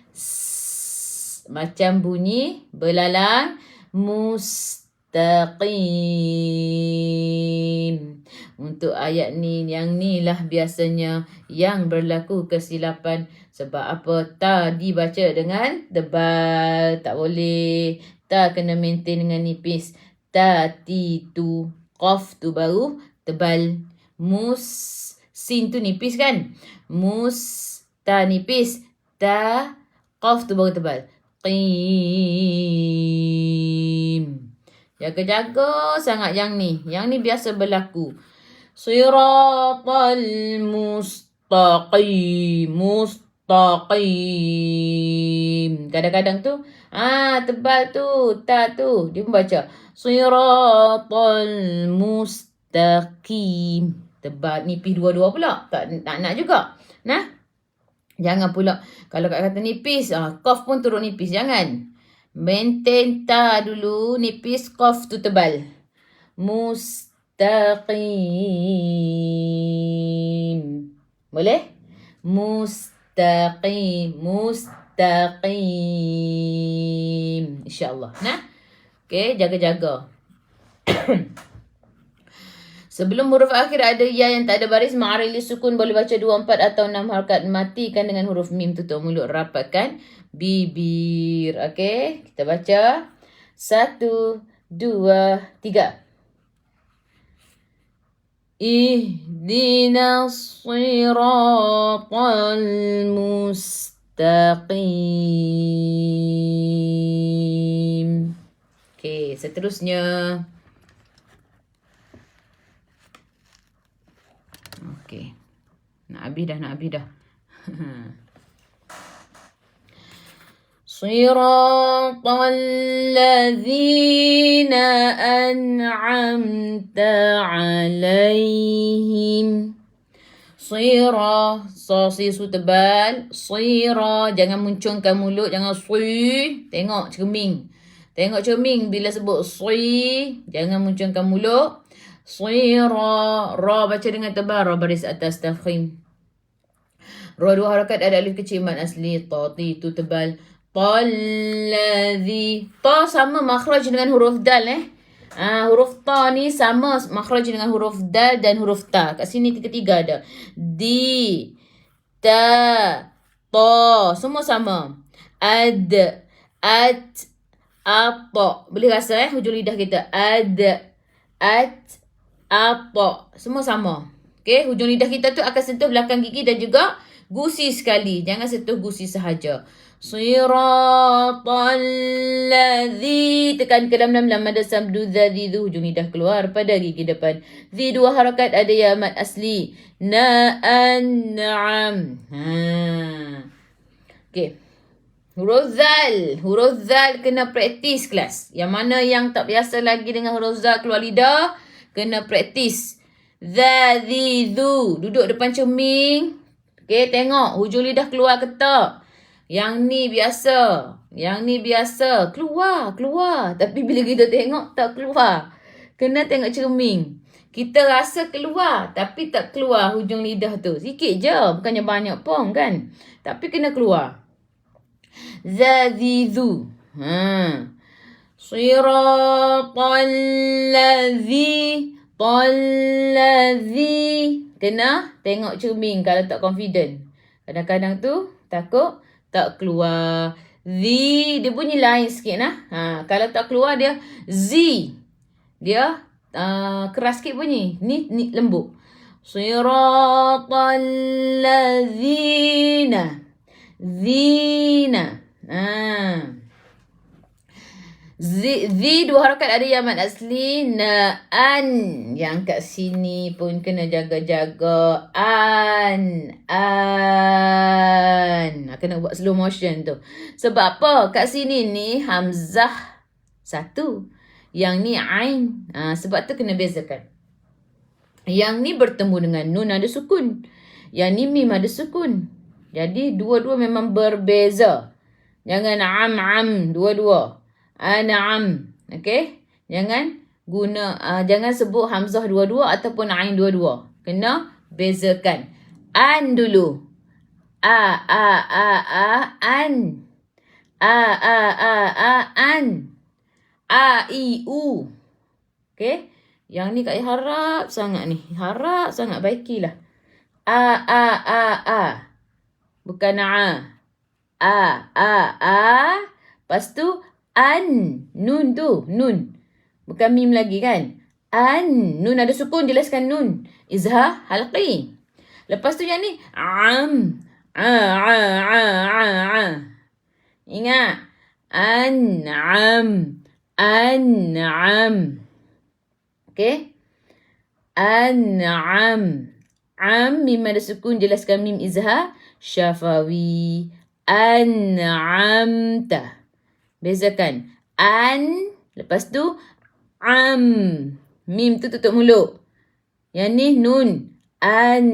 macam bunyi belalang. Mustaqim. Untuk ayat ni, yang ni lah biasanya yang berlaku kesilapan. Sebab apa? Ta dibaca dengan tebal. Tak boleh. Ta kena maintain dengan nipis. Ta, ti, tu. Qaf tu baru tebal. Mus. Sin tu nipis kan? Mus. Ta nipis. Ta. Qaf tu baru tebal. Qim. Jaga-jaga sangat yang ni. Yang ni biasa berlaku. Siratal mustaqim. Mustaqim. Kadang-kadang tu, tebal tu. Ta tu. Dia pun baca. Siratal mustaqim. Tebal. Nipis dua-dua pula. Tak nak juga. Nah. Jangan pula. Kalau kata nipis, qaf pun turun nipis. Jangan. Maintain ta dulu. Nipis, qaf tu tebal. Mustaqim. Boleh? Mustaqim. Mustaqim. InsyaAllah. Nah. Okay, jaga-jaga. Sebelum huruf akhir ada ya yang tak ada baris, ma'arili sukun, boleh baca 2, 4 atau 6 harakat. Matikan dengan huruf mim, tutup mulut, rapatkan bibir. Okay, kita baca. 1, 2, 3. Ihdinas siratal mustaqim. Okay, seterusnya. Okay. Nak habis dah. صراط الذين أنعمت عليهم. Sira, su tebal. Sira, jangan muncungkan mulut, jangan sui. Tengok cermin. Tengok cermin bila sebut sui, jangan muncungkan mulut. Sira, ra baca dengan tebal, ra baris atas tafkhim. Ra dua harakat ada alif kecil mad asli, ta ti tu tebal. Talladhi, ta sama makhraj dengan huruf dal huruf ta ni sama makhraj dengan huruf dal dan huruf ta. Kat sini ketiga ada. Di, ta, ta. Semua sama. Ad, at, apa. Boleh rasa hujung lidah kita. Ad, at, apa. Semua sama. Okay, hujung lidah kita tu akan sentuh belakang gigi dan juga gusi sekali. Jangan sentuh gusi sahaja. Siratal ladzi, tekan ke dalam ada samdu dzadzi, hujung lidah keluar pada gigi depan. Zi dua harakat ada ya mad asli. Na'am. Okey. Huruf zal kena praktis kelas. Yang mana yang tak biasa lagi dengan huruf zal keluar lidah, kena praktis. Dzadzi dzu, duduk depan cermin. Okey, tengok hujung lidah keluar ke tak? Yang ni biasa. Keluar. Tapi bila kita tengok, tak keluar. Kena tengok cermin. Kita rasa keluar, tapi tak keluar hujung lidah tu. Sikit je, bukannya banyak pun kan. Tapi kena keluar. Zazizu. Siratal ladzi. Kena tengok cermin kalau tak confident. Kadang-kadang tu takut tak keluar. Zi, dia bunyi lain sikit kalau tak keluar dia zi. Dia keras sikit bunyi. Ni lembut. Siratal ladzina. Zina. Zi dua harakat ada yang mad asli. An. Yang kat sini pun kena jaga-jaga. An. Kena buat slow motion tu. Sebab apa? Kat sini ni hamzah satu. Yang ni ain. Sebab tu kena bezakan. Yang ni bertemu dengan nun ada sukun. Yang ni mim ada sukun. Jadi dua-dua memang berbeza. Jangan am dua-dua. An'am. Okey? Jangan jangan sebut hamzah dua-dua ataupun ain dua-dua. Kena bezakan. An dulu. An. An. I, u. Okey? Yang ni Kak harap sangat ni. Harap sangat baikilah. Bukan Lepas tu an. Nun tu. Nun. Bukan mim lagi kan. An. Nun ada sukun. Jelaskan nun. Izhar halqi. Lepas tu yang ni. Am. Ingat. An'am. Okay. An'am. Am. Mim ada sukun. Jelaskan mim izhar. Syafawi. An'amta. Bezakan. An. Lepas tu. Am. Mim tu tutup mulut. Yang ni nun. An'amta.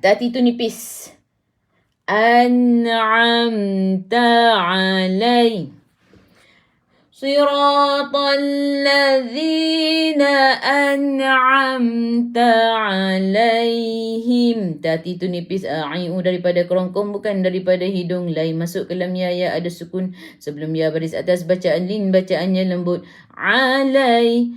Tati tu nipis. An'amta alai. Siratal ladzina an'amta alaihim. Tati tu nipis. Ai'u daripada kerongkong, bukan daripada hidung. Lain masuk ke dalam ya ada sukun. Sebelum ya baris atas bacaan lin, bacaannya lembut. Alai.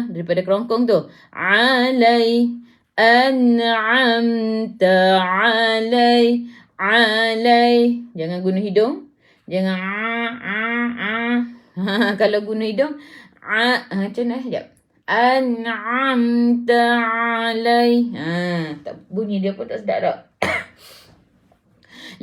Daripada kerongkong tu. Alai. An'amta alai. Jangan guna hidung. Jangan kalau guna hidung macam mana? Sekejap. An'amta alai. Tak bunyi dia pun tak sedap tak.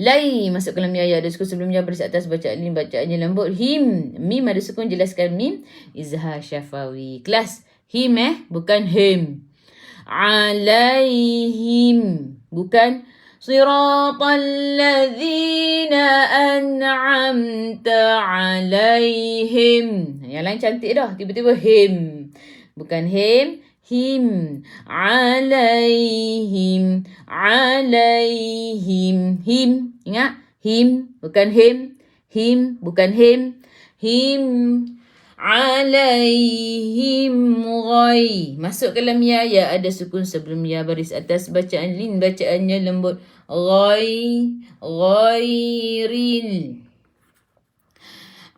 Lai masuk ke dalam ya ada sukun. Sebelumnya baris atas bacaan lin, bacaannya lembut. Him. Mim ada sukun. Jelaskan mim. Izhar syafawi. Kelas. Him bukan him. Alaihim. Bukan Siratal ladzina an'amta alaihim. Yang lain cantik dah. Tiba-tiba him. Bukan him. Him. Alaihim. Alaihim. Him. Ingat? Him. Bukan him. Him. Bukan him. Him. Alaihim ghai. Masuk ke dalam ya, ya ada sukun sebelum ya baris atas. Bacaan lin, bacaannya lembut. Ghai, ghairil.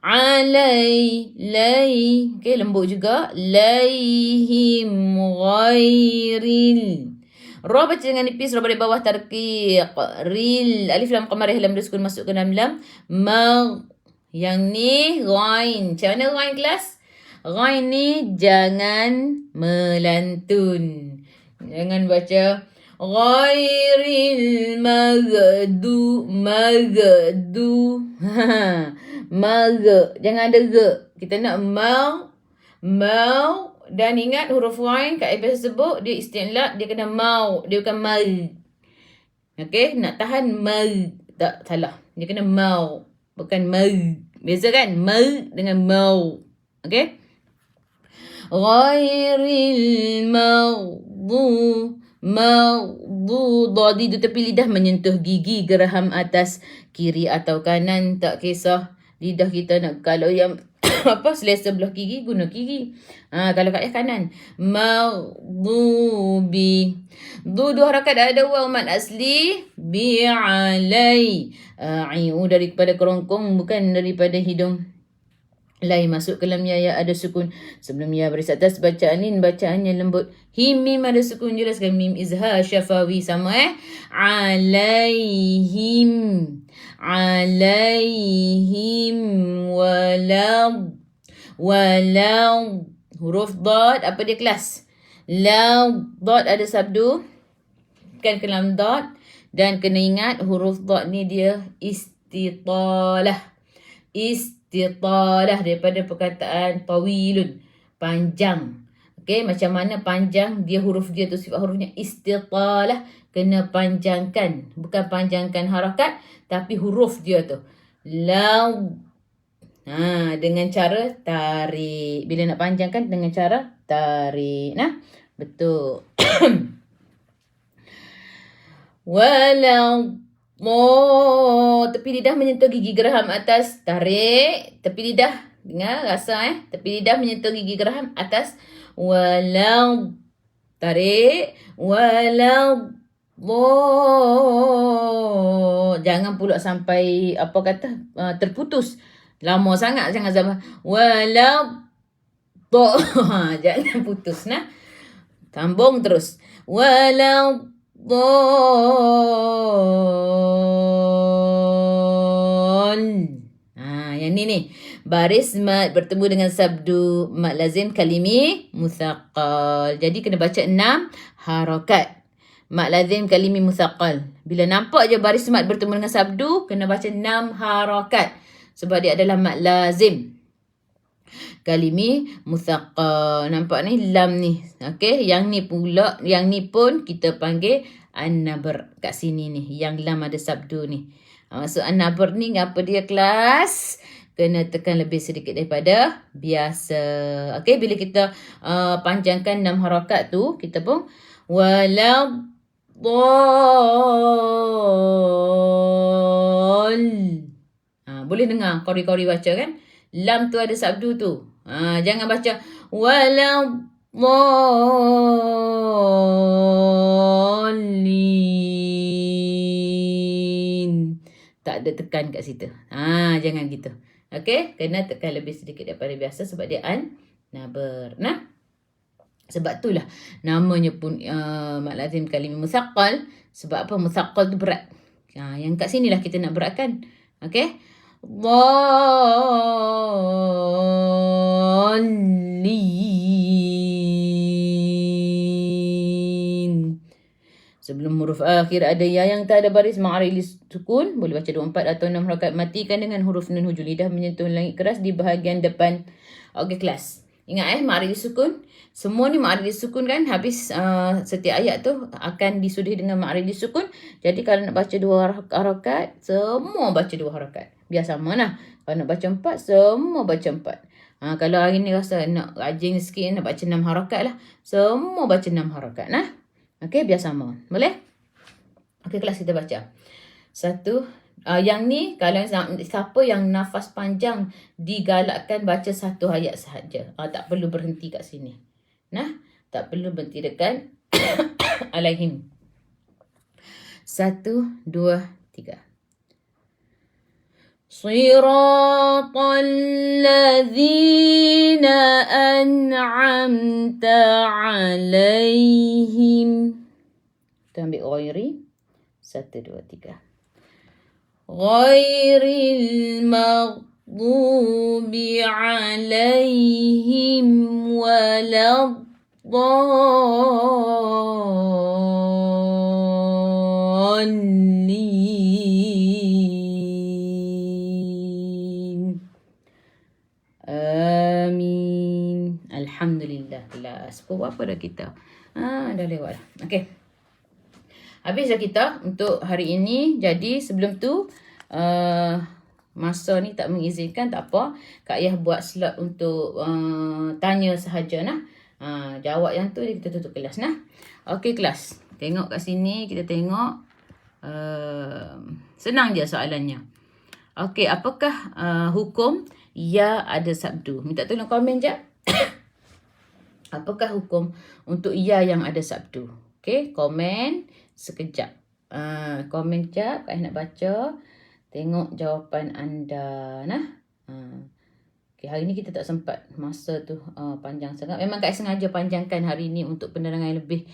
Alai, lai. Okay, lembut juga. Laihim ghairil. Ra baca dengan nipis, ra dari bawah tarqiq. Ril. Alif lam qamarih lam sukun masuk ke dalam lam. Mag. Yang ni ghain. Macam mana ghain kelas? Ghain ni jangan melantun. Jangan baca ghairil magdu. Jangan ada ge. Kita nak mau. Dan ingat huruf ghain kat episode sebut dia isti'la, dia kena mau, dia bukan mal. Okey, nak tahan mal. Tak salah. Dia kena mau, bukan mal. Beza kan? Mal dengan mau. Okey? Ghairil maghdu. Dadi tu tepi lidah menyentuh gigi geraham atas kiri atau kanan, tak kisah. Lidah kita nak, kalau yang selesa belah kiri, guna kiri. Kalau kat kanan. Maghdubi. Dua harakat ada waw mad asli. Bi'alai. Daripada kerongkong, bukan daripada hidung. Lai masuk ke dalam ya ada sukun. Sebelum ya baris atas bacaan lin, bacaannya lembut. Him mim ada sukun, jelaskan mim izhar syafawi sama alaihim. Alaihim walau. Huruf dad apa dia kelas? Lau. Dad ada sabdu. Kan ke dalam dad. Dan kena ingat huruf dad ni dia istitalah. Istitalah daripada perkataan tawilun, panjang. Okey, macam mana panjang dia, huruf dia tu sifat hurufnya istitalah, kena panjangkan, bukan panjangkan harakat tapi huruf dia tu. Lau. Dengan cara tarik. Bila nak panjangkan dengan cara tarik. Nah, betul. Walau. Tepi lidah menyentuh gigi geraham atas. Tarik. Tepi lidah. Dengar rasa Tepi lidah menyentuh gigi geraham atas. Walau. Tarik. Walau. Jangan pula sampai terputus. Lama sangat jangan zaman. Walau. Jangan putus nah. Sambung terus. Walau. Yang ni. Baris mad bertemu dengan sabdu mad lazim kalimi musaqqal. Jadi kena baca 6 harakat. Mad lazim kalimi musaqqal. Bila nampak je baris mad bertemu dengan sabdu, kena baca 6 harakat. Sebab dia adalah mad lazim kalimi musaqqal. Nampak ni lam ni. Okey, yang ni pula, yang ni pun kita panggil an-nabr kat sini ni. Yang lam ada sabdu ni. Maksud an-nabr ni apa dia kelas? Kena tekan lebih sedikit daripada biasa. Okey, bila kita panjangkan 6 harakat tu, kita pun walau boleh dengar kori-kori baca kan? Lam tu ada sabdu tu. Jangan baca walau dhalin. Tak ada tekan kat situ. Jangan gitu. Okey, kena tekan lebih sedikit daripada biasa sebab dia an-nabr. Nah. Sebab itulah namanya pun mad lazim kalim musaqqal. Sebab apa? Musaqqal tu berat. Yang kat sinilah kita nak beratkan. Okey? Dhalin. Sebelum huruf akhir ada ya yang tak ada baris ma'arili sukun. Boleh baca 24 atau 6 harakat. Matikan dengan huruf nun hujul lidah menyentuh langit keras di bahagian depan. Okey kelas. Ingat ma'rif disukun. Semua ni ma'rif disukun kan. Habis setiap ayat tu akan disudahi dengan ma'rif disukun. Jadi kalau nak baca 2 harakat, semua baca 2 harakat. Biar sama lah. Kalau nak baca 4, semua baca 4. Kalau hari ni rasa nak rajin sikit, nak baca 6 harakat lah. Semua baca 6 harakat lah. Okey, biar sama. Boleh? Okey, kelas kita baca. 1. Yang ni, kalau siapa yang nafas panjang, digalakkan baca 1 ayat sahaja. Tak perlu berhenti kat sini. Nah, tak perlu berhenti dekat alaihim. 1, 2, 3. Siratal ladzina an'amta alaihim. Kita ambil ghairi. 1, 2, 3. Ghairil maghdubi alaihim waladdallin. Amin. Alhamdulillah. Kelas pukul berapa dah kita? Dah lewat dah. Okey. Habis dah kita untuk hari ini. Jadi sebelum tu masa ni tak mengizinkan, tak apa. Kak Ayah buat slot untuk tanya sahaja nah. Jawab yang tu kita tutup kelas nah. Okey kelas. Tengok kat sini, kita tengok. Senang je soalannya. Okey, apakah hukum ya ada sabdu? Minta tolong komen je. Apakah hukum untuk ya yang ada sabdu? Okey, komen sekejap. Komen sekejap. Kak nak baca. Tengok jawapan anda. Nah. Okay, hari ni kita tak sempat. Masa tu panjang sangat. Memang Kak sengaja panjangkan hari ni untuk penerangan yang lebih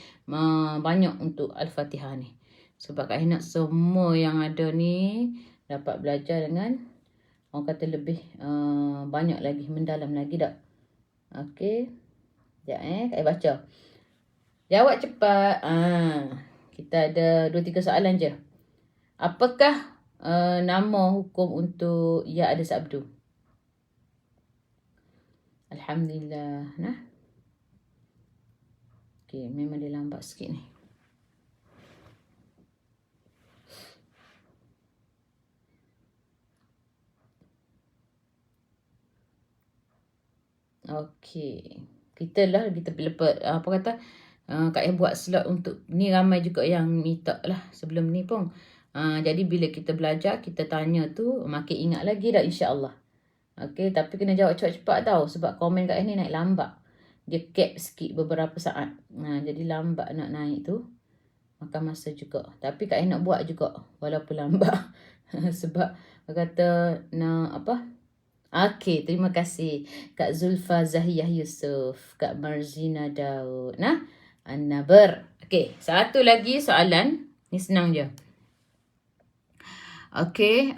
banyak untuk Al-Fatihah ni. Sebab Kak nak semua yang ada ni dapat belajar dengan orang kata lebih banyak lagi. Mendalam lagi tak? Okey. Sekejap Kak baca. Jawab cepat. Kita ada 2-3 soalan je. Apakah nama hukum untuk ya ada sabdu? Alhamdulillah. Nah. Okey, memang dia lambat sikit ni. Okey. Kita apa kata? Kak yang buat slot untuk ni, ramai juga yang minta lah sebelum ni pun. Jadi bila kita belajar, kita tanya tu makin ingat lagi dah insya-Allah. Okey, tapi kena jawab cepat-cepat tau sebab komen kat ni naik lambat. Dia cap sikit beberapa saat. Jadi lambat nak naik tu. Makan masa juga. Tapi Kak nak buat juga walaupun lambat. Sebab kata nak apa? Okey, terima kasih Kak Zulfa Zahiyah Yusof, Kak Marzina Daud. Nah, An-Nabar. Okey, satu lagi soalan. Ni senang je. Okey,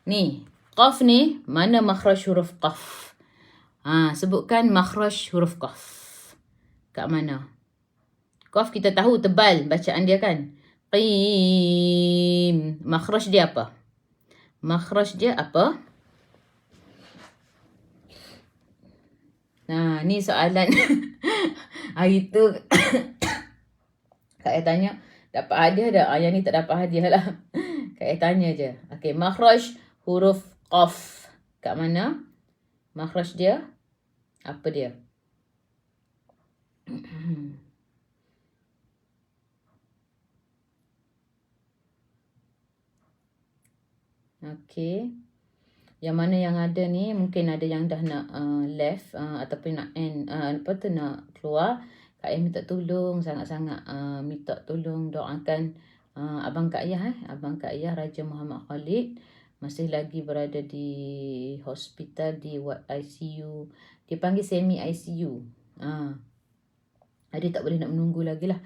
ni, qaf ni, mana makhraj huruf qaf? Sebutkan makhraj huruf qaf. Kat mana? Qaf kita tahu tebal bacaan dia kan? Qim. Makhraj dia apa? Makhraj dia apa? Ni soalan. Hari tu Kak tanya, dapat hadiah dah? Yang ni tak dapat hadiah lah. Kak tanya je. Okey, makhraj huruf qaf. Kat mana? Makhraj dia? Apa dia? Okey. Yang mana yang ada ni, mungkin ada yang dah nak left ataupun nak end, nak keluar. Kak minta tolong sangat-sangat, minta tolong doakan abang Kak Ayah abang Kak Ayah Raja Muhammad Khalid masih lagi berada di hospital di ward ICU. Dia panggil semi ICU. Dia tak boleh nak menunggu lagi lah.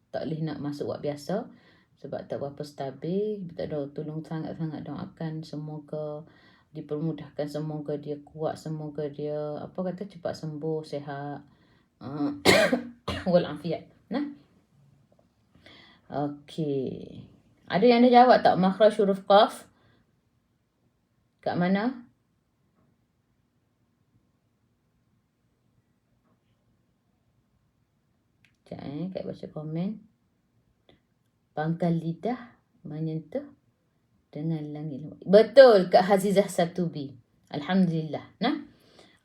Tak boleh nak masuk ward biasa sebab tak berapa stabil. Tolong sangat-sangat doakan semoga dipermudahkan, semoga dia kuat, semoga dia cepat sembuh, sihat, walafiat. Nah. Okey. Ada yang dah jawab tak makhraj huruf qaf? Kat mana? Sekejap Kak baca komen. Pangkal lidah menyentuh dengan langit. Betul Kak Hazizah 1B. Alhamdulillah. Nah.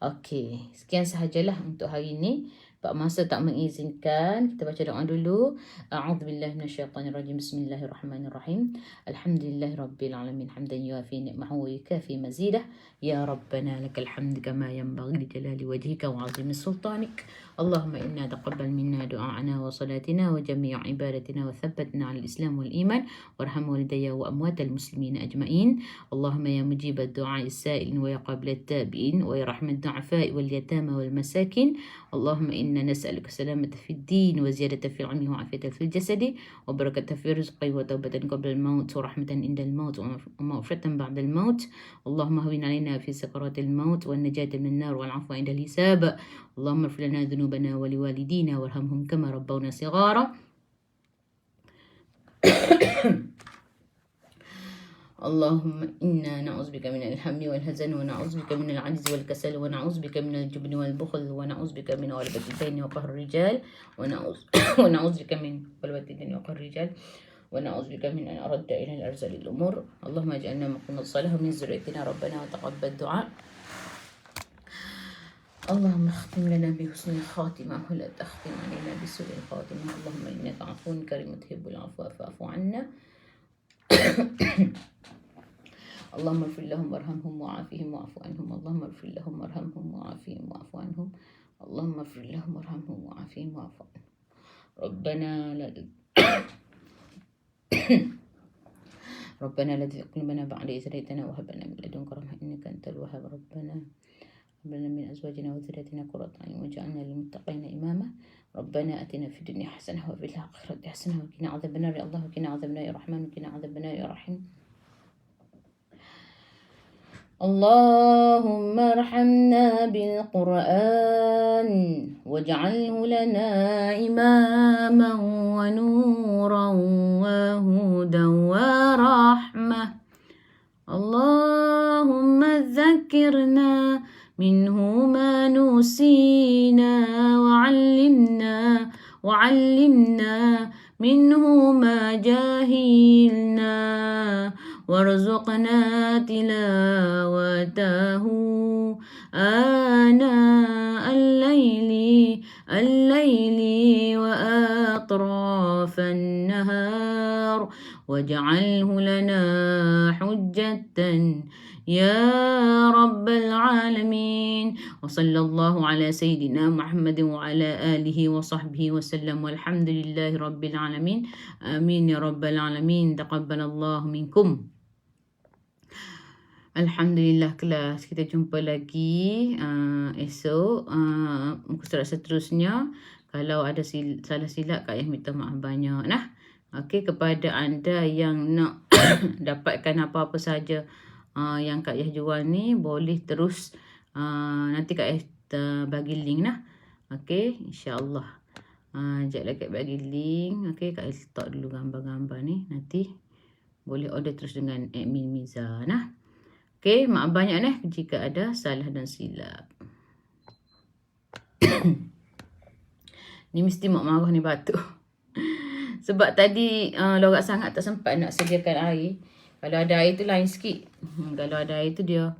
Okey, sekian sahajalah untuk hari ini. Pak Masa tak mengizinkan. Kita baca doa dulu. A'udzubillahi minasyaitanirrajim. Bismillahirrahmanirrahim. Alhamdulillahirabbil alamin. Hamdan yuafi ni'mahu wa yukafi mazidah. Ya Rabbana lakal hamd kama yanbaghi li jalali wajhika wa 'azimi sultanik. Allahumma inna taqabbal minna du'a'ana wa salatina wa jami' ibadatina wa thabbatna 'ala al-islam wal iman warham walidayya wa amwatal muslimin ajma'in. Allahumma ya mujib ad-du'a as-sa'ilin wa ya qabil at-tabi'in wa ya rahmat الضعفاء واليتامى والمساكين اللهم إنا نسألك السلامة في الدين وزيادة في العلم وعافية في الجسد وبركة في الرزق وتوبة قبل الموت ورحمة عند الموت ومغفرة بعد الموت اللهم هون علينا في سكرات الموت والنجاة من النار والعفو عند الحساب اللهم اغفر لنا ذنوبنا ولوالدينا وارحمهم كما ربونا صغارا اللهم إنا نعوذ بك من الهم والهزن ونعوذ بك من العجز والكسل ونعوذ بك من الجبن والبخل ونعوذ بك من غلبة الدين وقهر الرجال ونعوذ بك من غلبة الدين وقهر الرجال ونعوذ بك من أن أرد إلى الأرزل الأمور اللهم اجعلنا مقيم الصلاة من ذريتنا ربنا وتقبل الدعاء اللهم اختم لنا بحسن الخاتمة ولا تختم علينا بسوء الخاتمة اللهم إنك عفو كريم تحب العفو فاعف عنا اللهم اغفر لهم وارحمهم وعافهم واعف عنهم اللهم اغفر لهم وارحمهم وعافهم واعف عنهم اللهم اغفر لهم وارحمهم وعافهم واعف عنهم ربنا لا ربنا لا تزغ قلوبنا بعد إذ هديتنا وهب لنا من لدنك رحمة إنك أنت الوهاب ربنا هب لنا من أزواجنا وذريتنا قرة أعين واجعلنا للمتقين إماما ربنا آتنا في الدنيا حسنة وفي الآخرة حسنة وقنا عذاب النار يا الله وقنا عذاب النار يا رحمن وقنا عذاب النار يا رحيم اللهم ارحمنا بالقرآن واجعله لنا إماما ونورا وهدى ورحمة اللهم ذكرنا منه ما نسينا وعلمنا منه ما جهلنا وارزقنا تلاوته آناء الليل وأطراف النهار واجعله لنا حجة يا رب العالمين وصلى الله على سيدنا محمد وعلى آله وصحبه وسلم والحمد لله رب العالمين آمين يا رب العالمين تقبل الله منكم. Alhamdulillah kelas. Kita jumpa lagi esok muka surat seterusnya. Kalau ada salah silap Kak Yah minta maaf banyak nah. Okey, kepada anda yang nak dapatkan apa-apa saja yang Kak Yah jual ni boleh terus nanti Kak Yah bagi link nah. Okey, insya-Allah. Sekejap lagi bagi link. Okey, Kak Yah letak dulu gambar-gambar ni. Nanti boleh order terus dengan admin Miza nah. Okey, maaf banyak jika ada salah dan silap. Ni mesti mak marah ni batuk. Sebab tadi lorak sangat tak sempat nak sediakan air. Kalau ada air tu lain sikit. Kalau ada air tu dia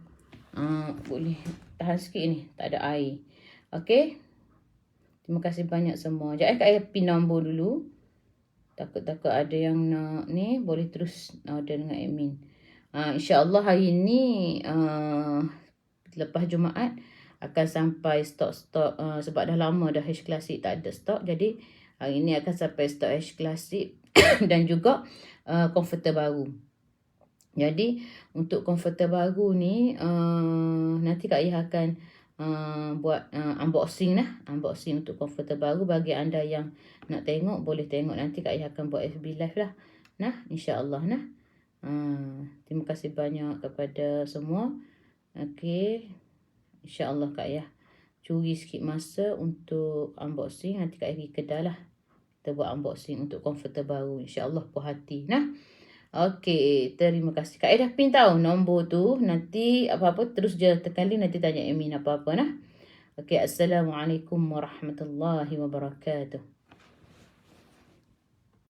boleh tahan sikit ni. Tak ada air. Okey. Terima kasih banyak semua. Sekejap Kak pin nombor dulu. Takut-takut ada yang nak ni. Boleh terus order dengan admin. InsyaAllah hari ni lepas Jumaat akan sampai stok-stok sebab dah lama dah H Classic tak ada stok. Jadi hari ni akan sampai stok H Classic dan juga comforter baru. Jadi untuk comforter baru ni nanti Kak Yah akan buat unboxing lah. Unboxing untuk comforter baru. Bagi anda yang nak tengok boleh tengok. Nanti Kak Yah akan buat FB live lah. Nah, insyaAllah nah. Terima kasih banyak kepada semua. Okey. InsyaAllah Kak Yah curi sikit masa untuk unboxing. Nanti Kak Yah pergi kedai lah. Kita buat unboxing untuk comforter baru. InsyaAllah puas hati. Nah. Okey, terima kasih. Kak dah pin tahu nombor tu, nanti apa-apa terus je tekan link, nanti tanya admin apa-apa nah. Okey, assalamualaikum warahmatullahi wabarakatuh.